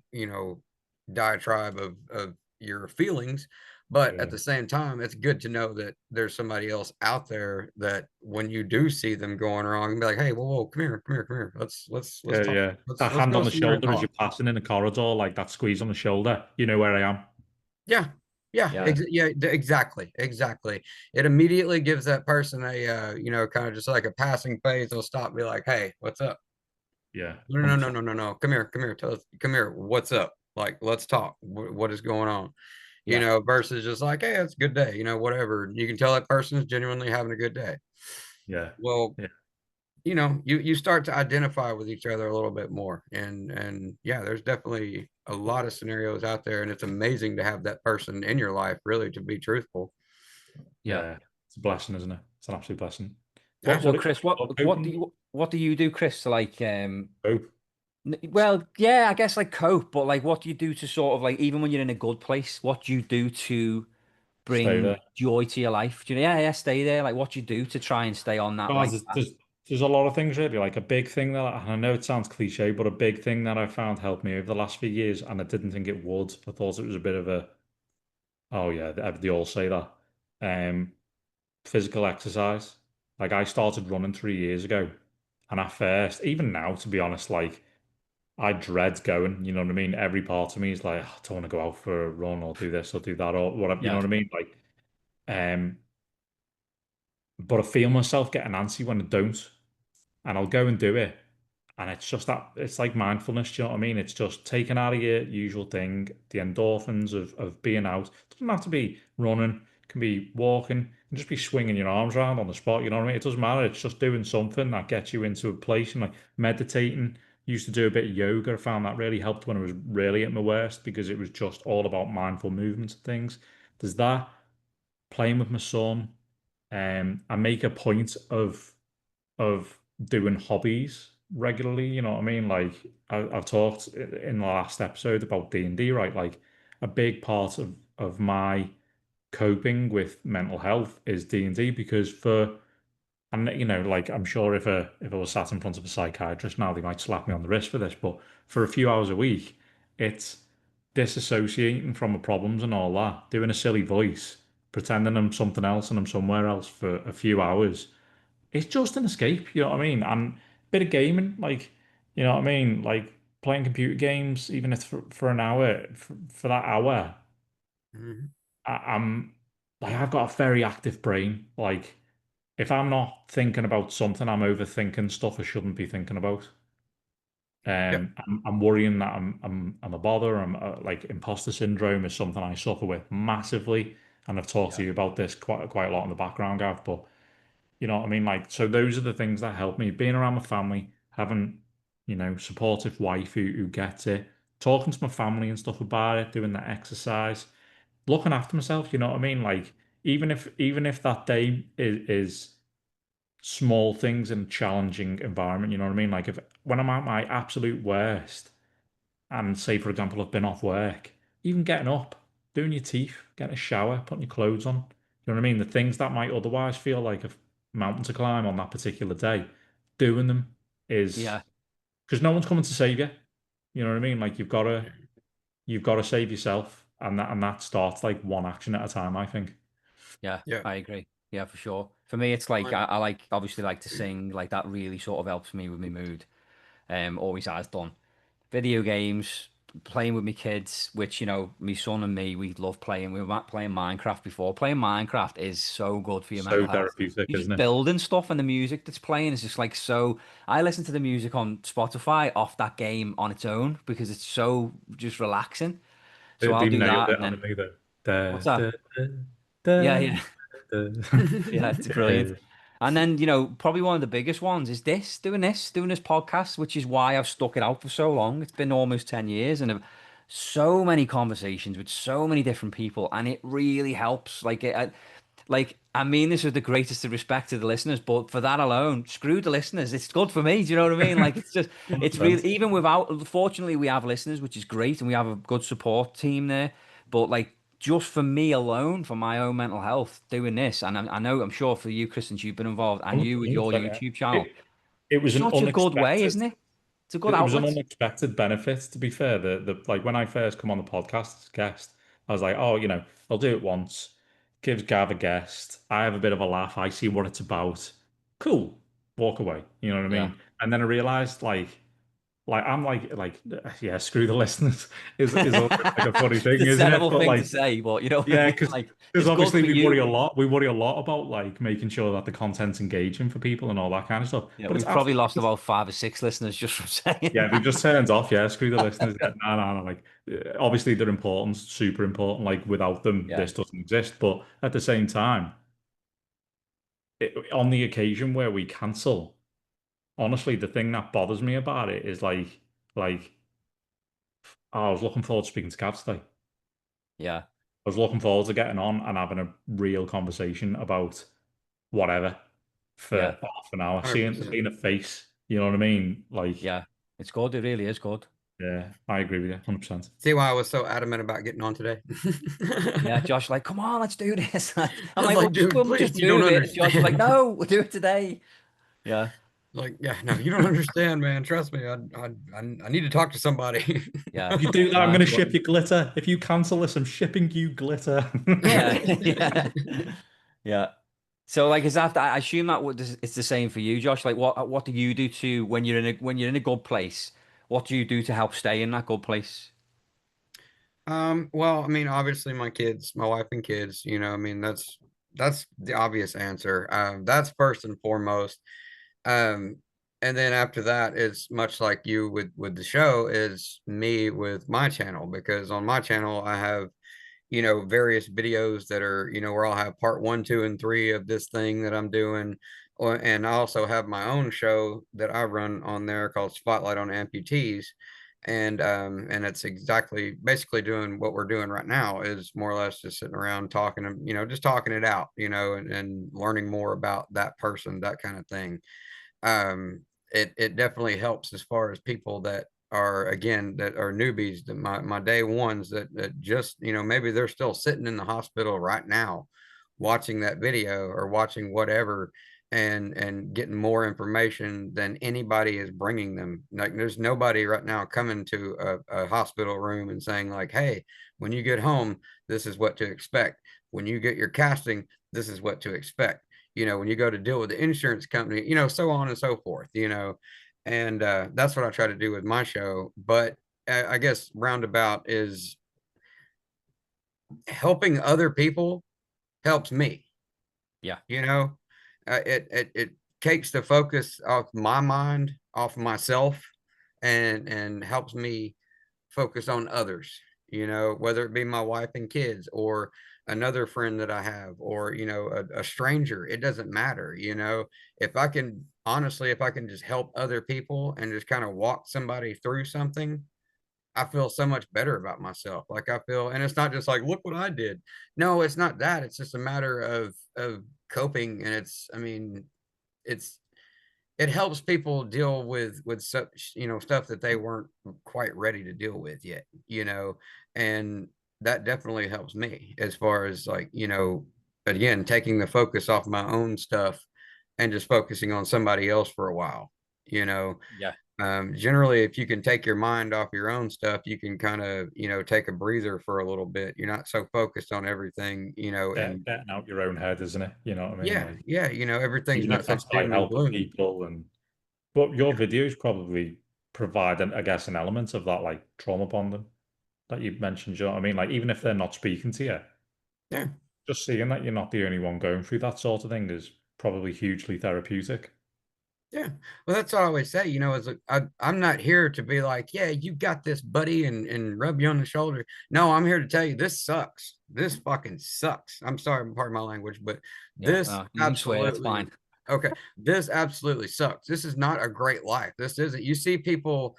diatribe of your feelings, but at Yeah. the same time, it's good to know that there's somebody else out there that when you do see them going wrong, be like, hey, whoa, whoa, come here, come here, come here. Let's Yeah, talk. yeah. Let's That let's hand go on the somewhere and shoulder as talk. you're passing in the corridor, like that squeeze on the shoulder. You know where I am. Yeah. Yeah, Yeah. yeah, exactly, exactly. It immediately gives that person a, kind of just like a passing phase. They'll stop, and be like, "Hey, what's up? Yeah, No, no, no, 100%. no, no, no. Come here, come here. Tell us, come here. What's up? Like, let's talk. What is going on? Yeah. Versus just like, hey, it's a good day. Whatever. You can tell that person is genuinely having a good day. Yeah. Well, Yeah. you start to identify with each other a little bit more, and yeah, there's definitely a lot of scenarios out there, and it's amazing to have that person in your life, really, to be truthful. Yeah. Yeah. It's a blessing, isn't it? It's an absolute blessing. What So what Chris, what what do you do, Chris, to like hope well, yeah, I guess like cope, but like what do you do to sort of like even when you're in a good place, what do you do to stay bring there. joy to your life? Do you yeah, yeah, stay there. Like what do you do to try and stay on that Guys, right there's, path? there's there's a lot of things really. Like a big thing that, and I know it sounds cliche, but a big thing that I found helped me over the last few years, and I didn't think it would. I thought it was a bit of a, oh yeah, they all say that. Um, Physical exercise. Like I started running 3 years ago, and at first, even now, to be honest, like I dread going. You know what I mean? Every part of me is like, "Oh, I don't want to go out for a run or do this or do that or whatever." You know Yeah. what I mean? Like, um, but I feel myself getting antsy when I don't, and I'll go and do it. And it's just that it's like mindfulness, do you know what I mean? It's just taking out of your usual thing, the endorphins of being out. It doesn't have to be running, it can be walking, it can just be swinging your arms around on the spot, you know what I mean? It doesn't matter. It's just doing something that gets you into a place and like meditating. Used to do a bit of yoga. I found that really helped when I was really at my worst because it was just all about mindful movements and things. There's that, playing with my son. I make a point of doing hobbies regularly. You know what I mean? Like I've talked in the last episode about D&D, right? Like a big part of my coping with mental health is D&D because and like I'm sure if I was sat in front of a psychiatrist now, they might slap me on the wrist for this, but for a few hours a week, it's disassociating from the problems and all that, doing a silly voice, pretending I'm something else and I'm somewhere else for a few hours it's just an escape, you know what I mean? And a bit of gaming, like, you know what I mean? Like playing computer games, even if for an hour, for that hour, Mhm. I'm like, I've got a very active brain. Like, if I'm not thinking about something, I'm overthinking stuff I shouldn't be thinking about. Yep. I'm worrying that I'm a bother. I'm like imposter syndrome is something I suffer with massively, and I've talked to Yeah. you about this quite a lot in the background, Gav. But you know what I mean? Like, so those are the things that help me. Being around my family, having, supportive wife who gets it, talking to my family and stuff about it, doing that exercise, looking after myself, you know what I mean? Like, even if that day is small things in a challenging environment, you know what I mean? Like if when I'm at my absolute worst, and say for example I've been off work, even getting up, doing your teeth, getting a shower, putting your clothes on, you know what I mean? The things that might otherwise feel like a mountain to climb on that particular day, doing them is Yeah. because no one's coming to save you. You know what I mean? Like you've got to save yourself, and that starts like one action at a time, I think. Yeah, Yeah. I agree. Yeah, for sure. For me, it's like Well, I like obviously like to sing. Like that really sort of helps me with my mood. Always has done. Video games, playing with my kids, which my son and me, we love playing. We were playing Minecraft before. Playing Minecraft is so good for your So mental health. therapeutic, You're isn't just it? building stuff, and the music that's playing is just like so. I listen to the music on Spotify off that game on its own because it's so just relaxing. So They I'll do nailed that, it, and haven't then they? Da, what's that? da, da, da, Yeah, yeah. da. Yeah, it's brilliant. Yeah. And then, probably one of the biggest ones is doing this podcast, which is why I've stuck it out for so long. It's been almost 10 years and I've so many conversations with so many different people, and it really helps. I mean this with the greatest of respect to the listeners, but for that alone, screw the listeners. It's good for me. Do you know what I mean? Like, it's really, 100%. even without, fortunately, we have listeners, which is great, and we have a good support team there. But like, just for me alone, for my own mental health, doing this, and I know, I'm sure for you, Chris, since you've been involved, and you with your 100%, yeah. YouTube channel, It was an such a good way, unexpected isn't it? It's a good it was an outlet. unexpected benefit, to be fair. The like when I first come on the podcast as a guest, I was like, oh, I'll do it once, gives Gav a guest. I have a bit of a laugh. I see what it's about. Cool. Walk away. You know what I Yeah. mean? And then I realized like I'm like yeah, screw the listeners is always like a funny It's thing, a isn't it? terrible But thing to like say, but you know what I yeah, mean? because Like, because it's good obviously for we worry you. a lot. We worry a lot about like making sure that the content's engaging for people and all that kind of stuff. Yeah, But it's we've probably absolutely lost about 5 or 6 listeners just from saying yeah, they've that. just turned off. Yeah, screw the listeners. Yeah, no, no, no. Like, obviously they're important, super important. Like, without them, Yeah, this doesn't exist. But at the same time, on the occasion where we cancel, honestly, the thing that bothers me about it is like, oh, I was looking forward to speaking to Gav today. yeah, I was looking forward to getting on and having a real conversation about whatever for yeah, half an hour, seeing 100%. seeing a face. You know what I mean? Like, yeah. It's good. It really is good. yeah, I agree with you, 100%. See why I was so adamant about getting on today? Yeah, Josh, like, come on, let's do this. I'm I was like, like, dude, we'll just please, you don't move it. And Josh was like, understand. no, we'll do it today. Yeah, Like, yeah, no, you don't understand, man. Trust me. I need to talk to somebody. yeah. If you do that, I'm No, going it's to good. ship you glitter. If you cancel this, I'm shipping you glitter. Yeah, yeah, yeah. So, like, is that? I assume that it's the same for you, Josh. Like, what do you do to when you're in a good place? What do you do to help stay in that good place? Well, I mean, obviously my kids, my wife and kids, I mean, that's the obvious answer. That's first and foremost. Um, and then after that, it's much like you with the show is me with my channel, because on my channel I have, various videos that are, where I'll have part one, two, and three of this thing that I'm doing. And I also have my own show that I run on there called Spotlight on Amputees. And it's exactly basically doing what we're doing right now, is more or less just sitting around talking and, just talking it out, and learning more about that person, that kind of thing. um it definitely helps as far as people that are, again, that are newbies, that my day ones that just, maybe they're still sitting in the hospital right now watching that video or watching whatever, and getting more information than anybody is bringing them. Like, there's nobody right now coming to a hospital room and saying like, hey, when you get home, this is what to expect. When you get your casting, this is what to expect. when you go to deal with the insurance company, so on and so forth, and that's what I try to do with my show. But I guess roundabout is helping other people helps me. Yeah. It takes the focus off my mind, off myself, and helps me focus on others, whether it be my wife and kids or another friend that I have, or, a stranger. It doesn't matter, if I can, honestly, if I can just help other people and just kind of walk somebody through something, I feel so much better about myself. Like I feel, and it's not just like, look what I did. No, it's not that. It's just a matter of coping. And I mean, it's it helps people deal with such, stuff that they weren't quite ready to deal with yet, and that definitely helps me as far as, like, again, taking the focus off my own stuff and just focusing on somebody else for a while, you know. Yeah. Generally, if you can take your mind off your own stuff, you can kind of, take a breather for a little bit. You're not so focused on everything, and Getting out your own head, isn't it? You know what I mean? yeah, Like, yeah, everything's even not if such that's by doom and helping gloom. people and but your videos probably provide I guess an element of that like trauma bonding that you mentioned, you know what I mean? Like even if they're not speaking to you, Yeah. just seeing that you're not the only one going through that sort of thing is probably hugely therapeutic. Yeah. Well, that's what I always say, I'm not here to be like, yeah, you got this, buddy, and rub you on the shoulder. No, I'm here to tell you this sucks. This fucking sucks. I'm sorry, pardon my language, but Yeah. this You can swear, it's absolutely, fine. okay, this absolutely sucks. This is not a great life. This isn't, you see people,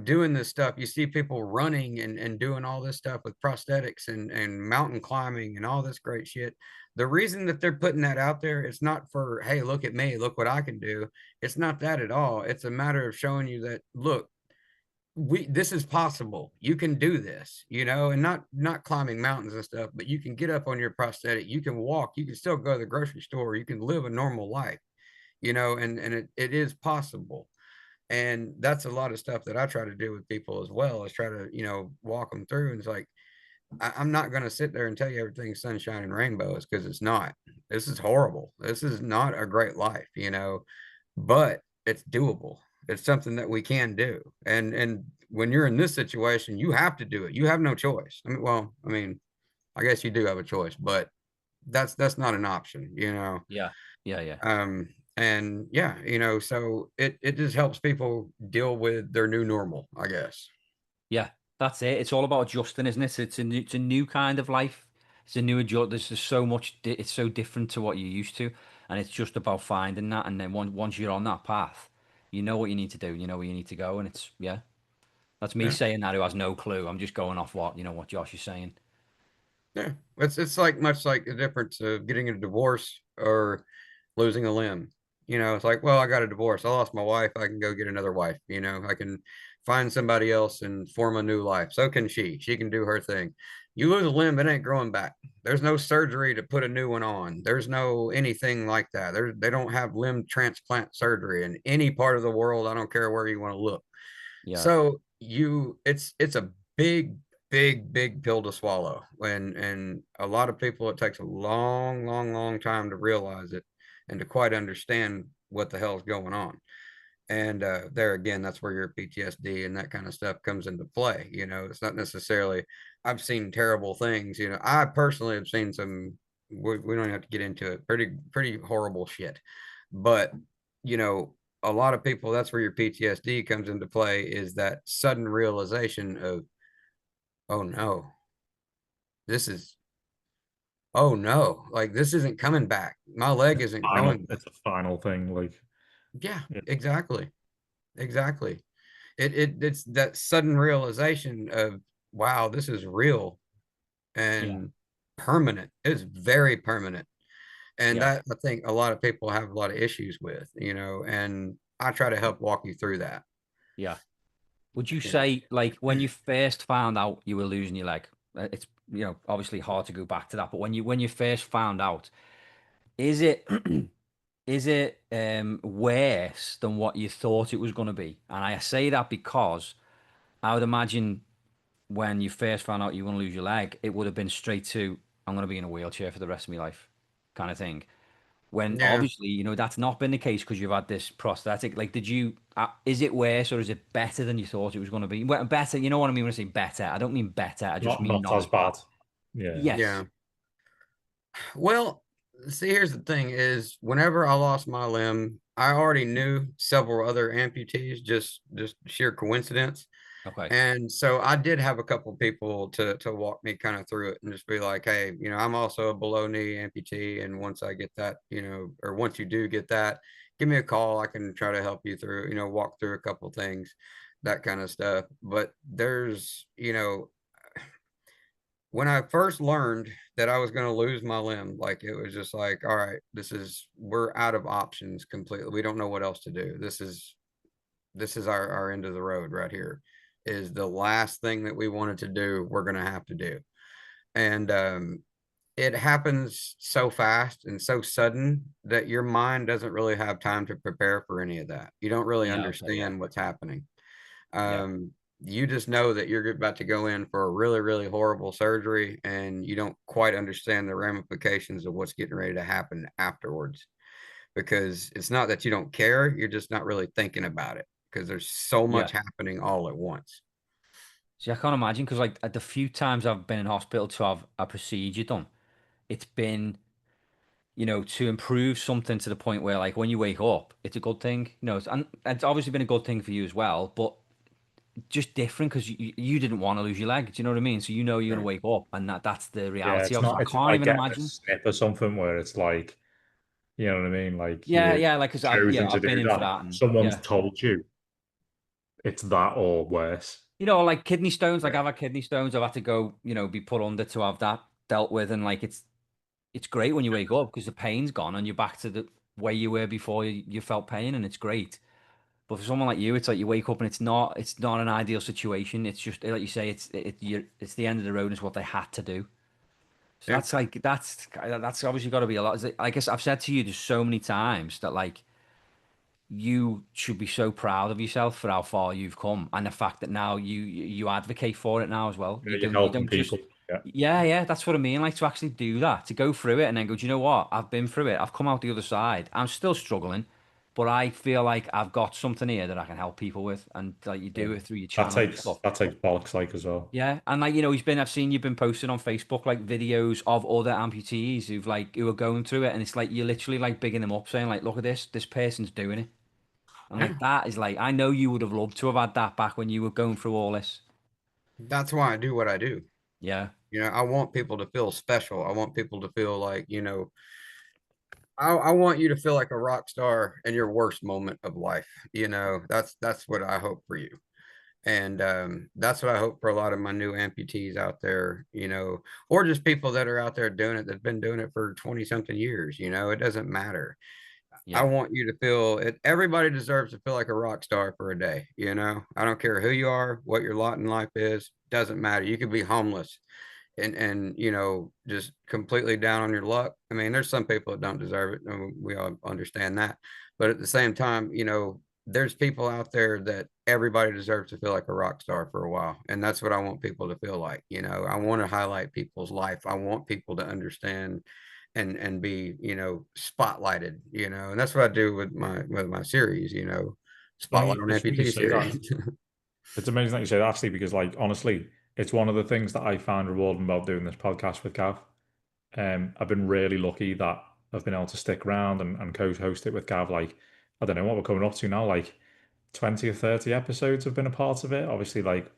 doing this stuff. You see people running and doing all this stuff with prosthetics and mountain climbing and all this great shit. The reason that they're putting that out there, it's not for, hey, look at me, look what I can do. It's not that at all. It's a matter of showing you that, look, this is possible. You can do this, and not climbing mountains and stuff, but you can get up on your prosthetic, you can walk, you can still go to the grocery store, you can live a normal life, and it is possible. And that's a lot of stuff that I try to do with people as well, is try to, walk them through. And it's like, I'm not going to sit there and tell you everything's sunshine and rainbows, because it's not. This is horrible. This is not a great life, but it's doable. It's something that we can do. And when you're in this situation, you have to do it. You have no choice. I guess you do have a choice, but that's not an option, Yeah. Yeah. Yeah. and yeah, so it just helps people deal with their new normal, I guess. Yeah, that's it. It's all about adjusting, isn't it? It's a new kind of life. It's a new adjust. There's just so much. It's so different to what you're used to, and it's just about finding that. And then once you're on that path, you know what you need to do. You know where you need to go, and it's yeah. That's me Yeah. saying that who has no clue. I'm just going off what Josh is saying. Yeah, it's like much like the difference of getting a divorce or losing a limb. It's like, well, I got a divorce. I lost my wife. I can go get another wife. I can find somebody else and form a new life. So can she. She can do her thing. You lose a limb, it ain't growing back. There's no surgery to put a new one on. There's no anything like that. They don't have limb transplant surgery in any part of the world. I don't care where you want to look. Yeah, So it's a big, big, big pill to swallow. And a lot of people, it takes a long, long, long time to realize it and to quite understand what the hell's going on. And there again, that's where your PTSD and that kind of stuff comes into play. It's not necessarily, I've seen terrible things. I personally have seen some, we don't have to get into it, pretty horrible shit. But, you know, a lot of people, that's where your PTSD comes into play, is that sudden realization of, oh no, this is, oh no, like this isn't coming back. My leg isn't growing back. It's a final thing. Like, Yeah, yeah, exactly. Exactly. It's that sudden realization of, wow, this is real yeah, and permanent. It's very permanent. And yeah, that, I think, a lot of people have a lot of issues with, and I try to help walk you through that. yeah. Would you You know. say, like, when you first found out you were losing your leg, it's obviously hard to go back to that, but when you first found out, is it is it worse than what you thought it was going to be? And I say that because I would imagine when you first found out you were going to lose your leg, it would have been straight to, I'm going to be in a wheelchair for the rest of my life kind of thing. when Yeah. obviously, that's not been the case because you've had this prosthetic. Like, is it worse or is it better than you thought it was going to be? Well, better, you know what I mean when I say better? I don't mean better. I just mean Not not as as bad. bad. Yeah. Yes. Yeah. Well, see, here's the thing is whenever I lost my limb, I already knew several other amputees, just sheer coincidence. Okay. And so I did have a couple people to walk me kind of through it and just be like, hey, I'm also a below knee amputee. And once I get that, or once you do get that, give me a call. I can try to help you through, walk through a couple things, that kind of stuff. But there's, when I first learned that I was going to lose my limb, like it was just like, all right, we're out of options completely. We don't know what else to do. This is our end of the road right here. Is the last thing that we wanted to do, we're going to have to do. And it happens so fast and so sudden that your mind doesn't really have time to prepare for any of that. You don't really Yeah. Okay. Yeah. understand what's happening. Yeah. Um, you just know that you're about to go in for a really, really horrible surgery, and you don't quite understand the ramifications of what's getting ready to happen afterwards. Because it's not that you don't care, you're just not really thinking about it because there's so much Yeah. happening all at once. See, I can't imagine because like at the few times I've been in hospital to have a procedure done, it's been, to improve something to the point where like when you wake up, it's a good thing. And it's obviously been a good thing for you as well, but just different because you didn't want to lose your leg. Do you know what I mean? So you're gonna Right. wake up and that's the Yeah, reality it's of it. So not I it's not can't like even getting a imagine. snip or something where it's like, you know what I mean? Like Yeah, you yeah, like 'cause chosen to I've been do in for that. that and Someone's yeah. told you it's that or worse. Like kidney stones, like Yeah. I've had kidney stones, I've had to go, be put under to have that dealt with and like it's great when you wake up because the pain's gone and you're back to the way you were before you felt pain and it's great. But for someone like you, it's like you wake up and it's not an ideal situation. It's just like you say, it's the end of the road. And it's what they had to do. So Yeah. that's obviously got to be a lot. I guess I've said to you just so many times that like you should be so proud of yourself for how far you've come and the fact that now you advocate for it now as well. You know, You you're don't you helping don't just people. Yeah. yeah, that's what I mean. Like to actually do that, to go through it and then go, do you know what? I've been through it. I've come out the other side. I'm still struggling, but I feel like I've got something here that I can help people with, and like you Yeah. do it through your That channel and takes stuff. that takes bollocks like as well. Yeah, and like I've seen you've been posting on Facebook like videos of other amputees who are going through it, and it's like you're literally like bigging them up, saying like, look at this person's doing it. And Yeah. like that is like I know you would have loved to have had that back when you were going through all this. That's why I do what I do. Yeah, I want people to feel special. I want people to feel like, I want you to feel like a rock star in your worst moment of life. That's what I hope for you. And that's what I hope for a lot of my new amputees out there, or just people that are out there doing it that've been doing it for 20 something years. It doesn't matter. I yeah, want you to feel it. Everybody deserves to feel like a rock star for a day. I don't care who you are, what your lot in life is, doesn't matter. You could be homeless and just completely down on your luck. I mean, there's some people that don't deserve it, and we all understand that. But at the same time, there's people out there that everybody deserves to feel like a rock star for a while, and that's what I want people to feel like. I want to highlight people's life. I want people to understand and be spotlighted. And that's what I do with my series. Spotlight on It's funny you amputee say that. series. It's amazing that you say that actually, because like honestly, it's one of the things that I find rewarding about doing this podcast with Gav. I've been really lucky that I've been able to stick around and co-host it with Gav. Like, I don't know what we're coming up to now, like 20 or 30 episodes have been a part of it. Obviously, like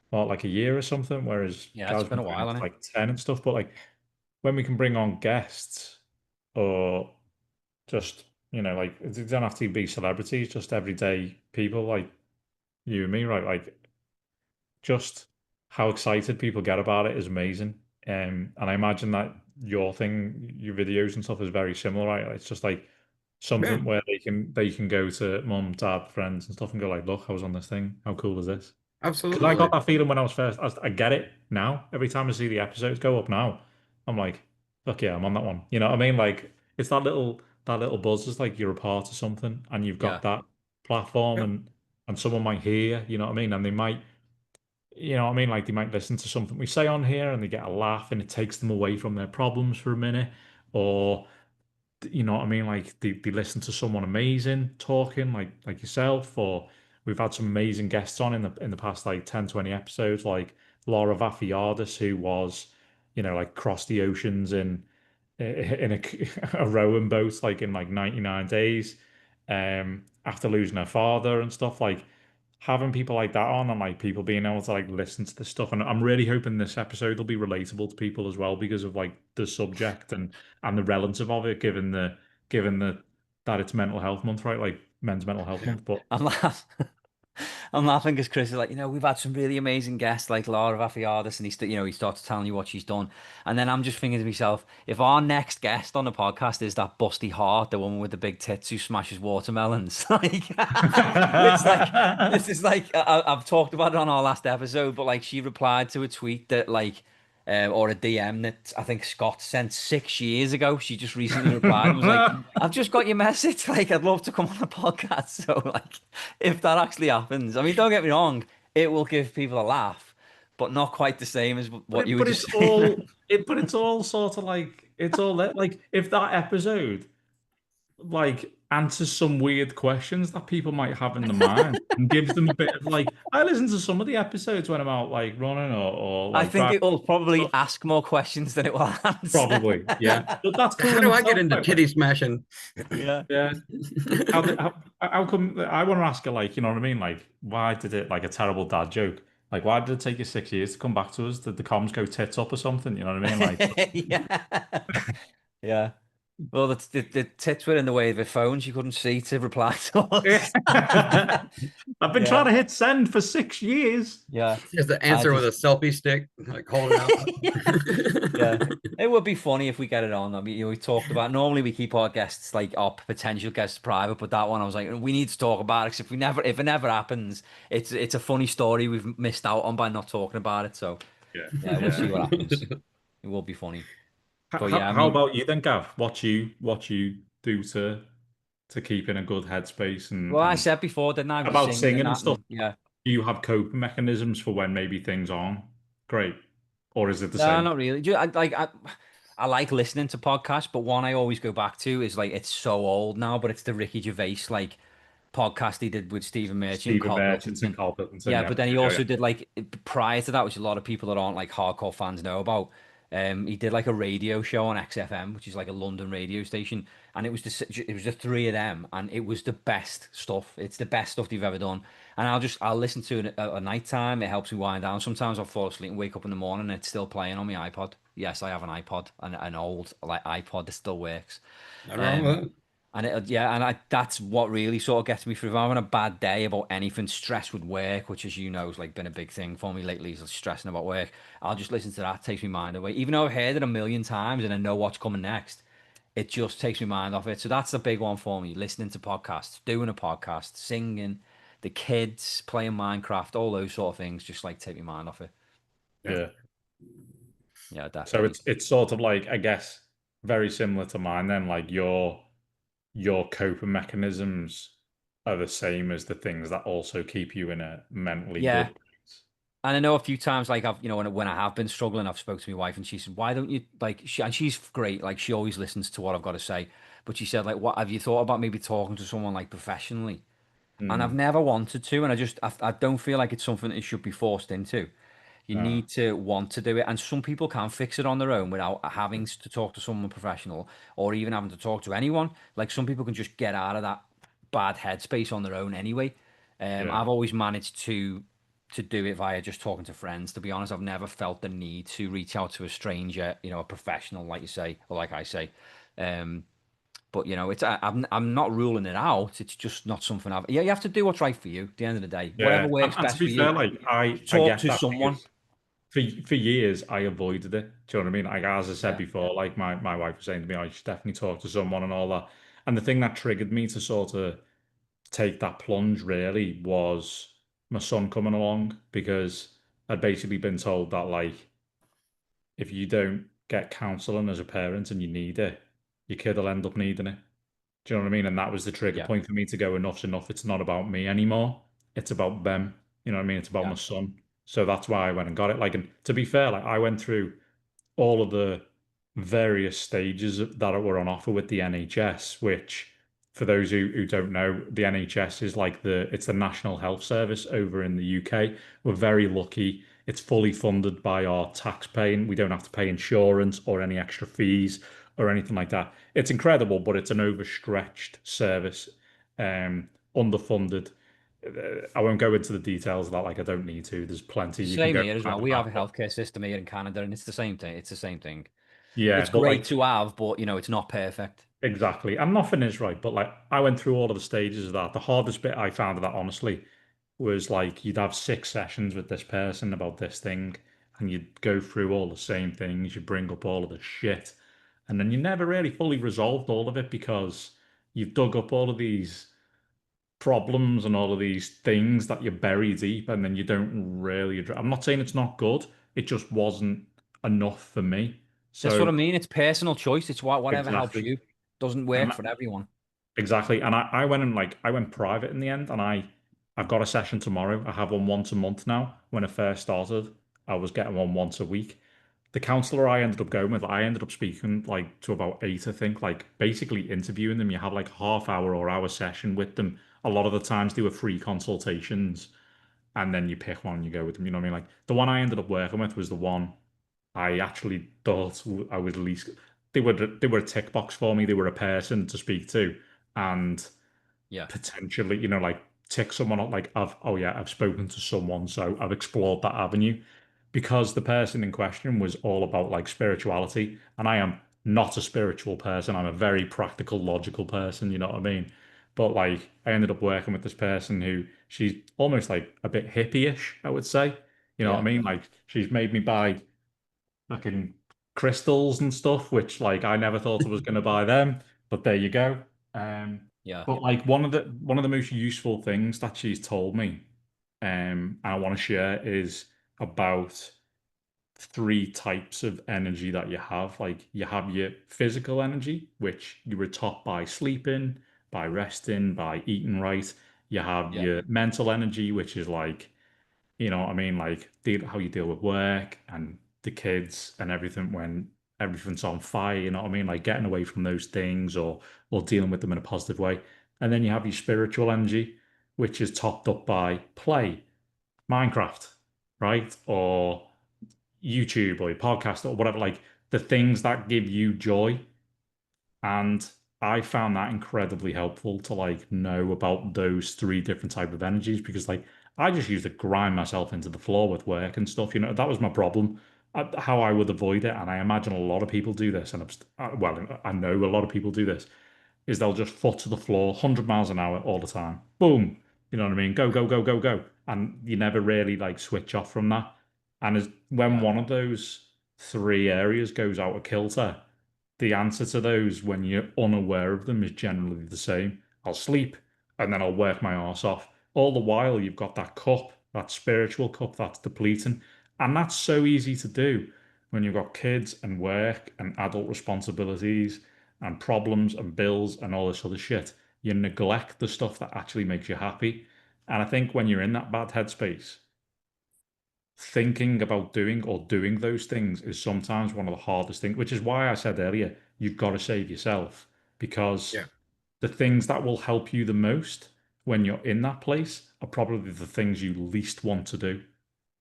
what, like a year or something, whereas yeah. It's Gav's been been a doing while, it for hasn't it? like 10 and stuff. But like when we can bring on guests or just, like it don't have to be celebrities, just everyday people like you and me, right? Like just how excited people get about it is amazing. And I imagine that your thing, your videos and stuff is very similar, right? It's just like Yeah, something where they can go to mum, dad, friends and stuff and go like, look, I was on this thing. How cool is this? Because I got absolutely. that feeling when I was first. I get it now. Every time I see the episodes go up now, I'm like, fuck yeah, I'm on that one. You know what I mean? Like it's that little buzz. It's like you're a part of something and you've got Yeah, that platform Yep. and someone might hear. You know what I mean? And they might like they might listen to something we say on here and they get a laugh and it takes them away from their problems for a minute. Or you know what I mean? Like they listen to someone amazing talking like yourself, or we've had some amazing guests on in the past like 10, 20 episodes, like Laura Vafiadis, who was, like crossed the oceans in a rowing boat like in like 99 days, after losing her father and stuff. Like having people like that on, and like people being able to like listen to this stuff. And I'm really hoping this episode will be relatable to people as well, because of like the subject and the relative of it, given the that it's mental health month, right? Like men's mental health Yeah. month. But I'm laughing. I'm laughing because Chris is like, we've had some really amazing guests like Laura Vafiadis, and he starts telling you what she's done, and then I'm just thinking to myself, if our next guest on the podcast is that busty heart, the woman with the big tits who smashes watermelons, like, it's like this is like I've talked about it on our last episode, but like she replied to a tweet that like. Or a DM that I think Scott sent 6 years ago. She just recently replied and was like, I've just got your message. Like, I'd love to come on the podcast. So, like, if that actually happens, I mean, don't get me wrong, it will give people a laugh, but not quite the same as but what you were it's just saying. all it's all sort of like it's all like if that episode like answers some weird questions that people might have in the mind and gives them a bit of like, I listen to some of the episodes when I'm out like running or I like think driving it will probably stuff. ask more questions than it will answer. Probably, yeah. But that's How cool in do I get itself, into right? Like, titty smashing? Yeah. yeah. How come I want to ask her, like, you know what I mean? Like, why did it, like a terrible dad joke? Like, why did it take you 6 years to come back to us? Did the comms go tits up or something? You know what I mean? Like, Yeah. Yeah. Well, the tits were in the way of her phone. She couldn't see to reply to us. I've been trying Yeah. to hit send for 6 years. Yeah. Just the I answer with a just, selfie stick, like hold it out. yeah. Yeah. It would be funny if we get it on. I mean, we talked about normally we keep our guests like our potential guests private, but that one I was like, we need to talk about it 'cause if it never happens, it's a funny story we've missed out on by not talking about it. So Yeah, yeah, we'll yeah. see what happens. It will be funny. But How, yeah, I how mean, about you then, Gav? What you do to keep in a good headspace well, I and said before, didn't I, with about singing singing and and that, stuff? and yeah. Do you have coping mechanisms for when maybe things aren't great, or is it the No, same? not really. I like listening to podcasts, but one I always go back to is like it's so old now, but it's the Ricky Gervais like podcast he did with Stephen Merchant, Stephen Carl Merchant and Pilkington. Carl Pilkington, Yeah, yeah, but then he yeah, also did like prior to that, which a lot of people that aren't like hardcore fans know about. He did like a radio show on XFM, which is like a London radio station, and it was the three of them, and it was the best stuff. It's the best stuff they've ever done, and I'll listen to it at night time. It helps me wind down. Sometimes I'll fall asleep and wake up in the morning, and it's still playing on my iPod. Yes, I have an iPod, an old like iPod that still works. Nothing wrong Um, with it. and yeah, that's what really sort of gets me through. If I'm having a bad day about anything, stress with work, which as you know has like been a big thing for me lately, is stressing about work. I'll just listen to that, takes my mind away. Even though I've heard it a million times and I know what's coming next, it just takes my mind off it. So that's the big one for me. Listening to podcasts, doing a podcast, singing, the kids, playing Minecraft, all those sort of things, just like take my mind off it. Yeah. yeah. Yeah, So definitely. it's sort of like, I guess, very similar to mine then. Like your coping mechanisms are the same as the things that also keep you in a mentally Yeah. good place. And I know a few times, like when I have been struggling, I've spoke to my wife and she said, "Why don't you like?" And she's great, like she always listens to what I've got to say. But she said, like, "What have you thought about maybe talking to someone like professionally?" And I've Mm, never wanted to, and I don't feel like it's something that you should be forced into. You no, need to want to do it, and some people can fix it on their own without having to talk to someone professional or even having to talk to anyone. Like some people can just get out of that bad headspace on their own anyway. yeah, I've always managed to do it via just talking to friends. To be honest, I've never felt the need to reach out to a stranger, a professional, like you say, or like I say. Um, but I'm not ruling it out. It's just not something I've. Yeah, you have to do what's right for you. At the end of the day, whatever yeah. works And to best be for fair, you. like I Talk get to that someone. because for years I avoided it. Do you know what I mean? Like as I said Yeah, before, like my wife was saying to me, I should definitely talk to someone and all that. And the thing that triggered me to sort of take that plunge really was my son coming along, because I'd basically been told that like if you don't get counseling as a parent and you need it, your kid will end up needing it. Do you know what I mean? And that was the trigger yeah, point for me to go, enough's enough. It's not about me anymore. It's about them. You know what I mean? It's about yeah, my son. So that's why I went and got it. Like, and to be fair, like I went through all of the various stages that were on offer with the NHS, which for those who don't know, the NHS is like it's the National Health Service over in the UK. We're very lucky. It's fully funded by our tax paying. We don't have to pay insurance or any extra fees or anything like that. It's incredible, but it's an overstretched service, underfunded. I won't go into the details of that, like I don't need to. There's plenty you can Same go here as well. find We have a about. healthcare system here in Canada, and it's the same thing. It's the same thing. Yeah, It's but great like to have, but it's not perfect. exactly. And nothing is right, but like I went through all of the stages of that. The hardest bit I found of that, honestly, was like you'd have 6 sessions with this person about this thing, and you'd go through all the same things, you bring up all of the shit, and then you never really fully resolved all of it because you've dug up all of these problems and all of these things that you bury deep, and then you don't really address. I'm not saying it's not good, it just wasn't enough for me. That's what So I mean. It's personal choice. It's whatever helps exactly. you. Doesn't work And for everyone. exactly. And I went and like I went private in the end and I've got a session tomorrow. I have one once a month now. When I first started, I was getting one once a week. The counselor I ended up going with, I ended up speaking like to about eight, I think, like basically interviewing them. You have like a half hour or hour session with them. A lot of the times they were free consultations and then you pick one and you go with them. You know what I mean? Like the one I ended up working with was the one I actually thought I would at least they were a tick box for me. They were a person to speak to, and Yeah. potentially, like tick someone up. Like oh yeah, I've spoken to someone, so I've explored that avenue. Because the person in question was all about like spirituality, and I am not a spiritual person. I'm a very practical, logical person. You know what I mean? But like, I ended up working with this person who she's almost like a bit hippie-ish, I would say. You know what I Yeah. mean? Like, she's made me buy fucking crystals and stuff, which like I never thought I was going to buy them, but there you go. Um, Yeah. but like one of the most useful things that she's told me, and I want to share is about three types of energy that you have. Like you have your physical energy, which you were taught by sleeping, by resting, by eating right. You have Yeah. your mental energy, which is like what I mean? Like how you deal with work and the kids and everything when everything's on fire, you know what I mean? Like getting away from those things or dealing with them in a positive way. And then you have your spiritual energy, which is topped up by play, Minecraft, right? Or YouTube or your podcast or whatever, like the things that give you joy. And I found that incredibly helpful to like know about those three different type of energies because like I just used to grind myself into the floor with work and stuff. That was my problem. How I would avoid it, and I imagine a lot of people do this, and well, I know a lot of people do this, is they'll just foot to the floor, 100 miles an hour all the time. Boom. You know what I mean? Go, go, go, go, go. And you never really like switch off from that. And when Yeah. one of those three areas goes out of kilter, the answer to those when you're unaware of them is generally the same. I'll sleep and then I'll work my arse off. All the while, you've got that cup, that spiritual cup that's depleting. And that's so easy to do when you've got kids and work and adult responsibilities and problems and bills and all this other shit. You neglect the stuff that actually makes you happy. And I think when you're in that bad headspace, thinking about doing or doing those things is sometimes one of the hardest things, which is why I said earlier, you've got to save yourself because Yeah. the things that will help you the most when you're in that place are probably the things you least want to do.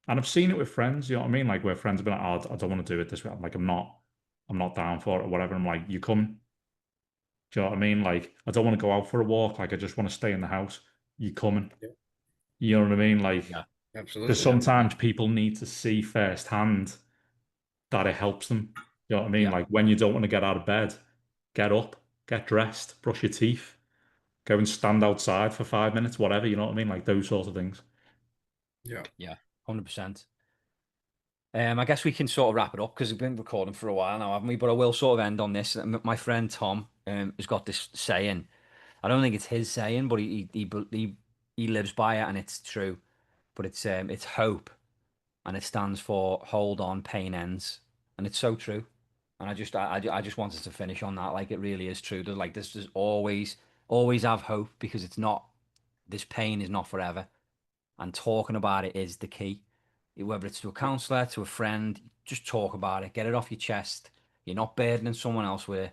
And I've seen it with friends, you know what I mean? Like where friends have been like, oh, I don't want to do it this way. I'm like, I'm not down for it or whatever. I'm like, you come, do you know what I mean? Like, I don't want to go out for a walk. Like, I just want to stay in the house. You coming? Yeah. You know what I mean? Like, Yeah. because Absolutely. sometimes people need to see firsthand that it helps them. You know what I mean? Yeah. Like when you don't want to get out of bed, get up, get dressed, brush your teeth, go and stand outside for 5 minutes, whatever. You know what I mean? Like those sorts of things. Yeah. Yeah. 100%. I guess we can sort of wrap it up because we've been recording for a while now, haven't we? But I will sort of end on this. My friend Tom has got this saying. I don't think it's his saying, but he lives by it, and it's true. But it's hope, and it stands for hold on, pain ends, and it's so true. And I just wanted to finish on that. Like it really is true. There's like this. There's always have hope because it's not. This pain is not forever, and talking about it is the key. Whether it's to a counselor, to a friend, just talk about it, get it off your chest. You're not burdening someone else with,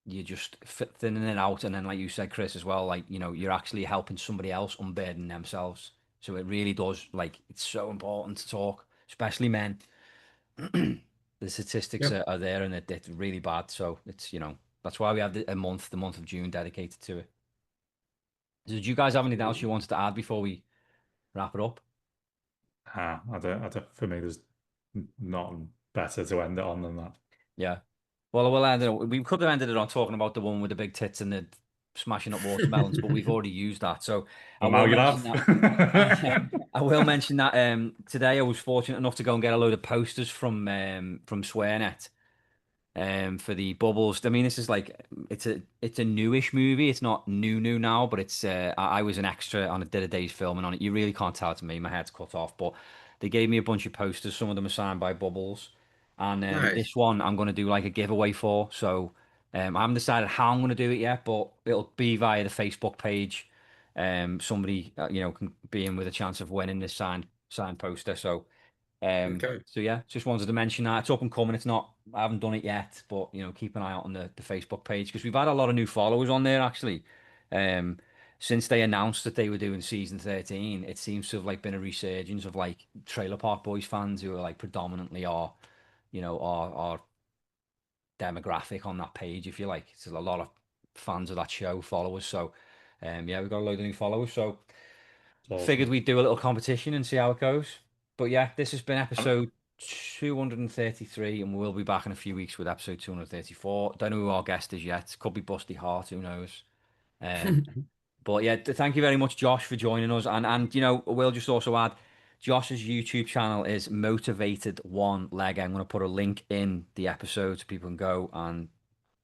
you're just thinning it out. And then, like you said, Chris, as well, like, you know, you're actually helping somebody else unburden themselves. So it really does, like, it's so important to talk, especially men. The statistics Yep. are there and it's really bad. So it's, you know, that's why we have a month, the month of June dedicated to it. Did you guys have anything else you wanted to add before we wrap it up? I don't, for me, there's nothing better to end it on than that. Yeah. Well, we'll end it. We could have ended it on talking about the woman with the big tits and the smashing up watermelons, but we've already used that. So I Well, now will you'll mention that. have. I will mention that today I was fortunate enough to go and get a load of posters from Swearnet for the bubbles. I mean, this is like it's a newish movie. It's not new now, but it's I was an extra on did a day's filming on it. You really can't tell it to me. My head's cut off, but they gave me a bunch of posters. Some of them are signed by Bubbles, and Nice. this one I'm going to do like a giveaway for. So I haven't decided how I'm going to do it yet, but it'll be via the Facebook page. Somebody you know can be in with a chance of winning this signed poster. Okay. So yeah, just wanted to mention that it's up and coming. It's not, I haven't done it yet, but you know, keep an eye out on the Facebook page because we've had a lot of new followers on there actually. Um, since they announced that they were doing season 13, it seems to have like been a resurgence of like Trailer Park Boys fans who are like predominantly you know, our demographic on that page, if you like. It's a lot of fans of that show, followers. So yeah, we've got a load of new followers. So It's figured awesome. we'd do a little competition and see how it goes. But yeah, this has been I'm- episode 233, and we'll be back in a few weeks with episode 234. Don't know who our guest is yet. Could be Busty Hart, who knows? Um, but yeah, thank you very much, Josh, for joining us. And you know, we'll just also add, Josh's YouTube channel is Motivated One Leg. I'm going to put a link in the episode so people can go and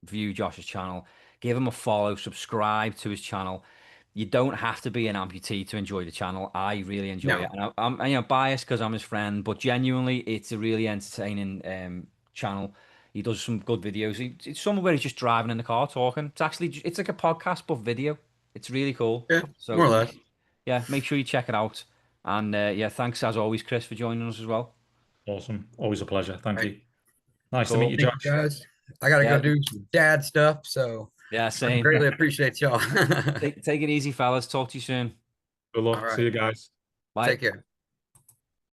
view Josh's channel, give him a follow, subscribe to his channel. You don't have to be an amputee to enjoy the channel. I really enjoy it, No. and I'm you know biased because I'm his friend, but genuinely, it's a really entertaining channel. He does some good videos. It's somewhere where he's just driving in the car talking. It's actually it's like a podcast but video. It's really cool. Yeah, more So or less. yeah, make sure you check it out. And yeah, thanks as always, Chris, for joining us as well. Awesome. Always a pleasure. Thank Right. you. Nice to meet Cool. you, Thank you Josh. guys. I gotta go Yeah, do some dad stuff, so yeah, I same. greatly appreciate y'all. Take it easy, fellas. Talk to you soon. Good All luck. See right. you guys. Bye. Take care.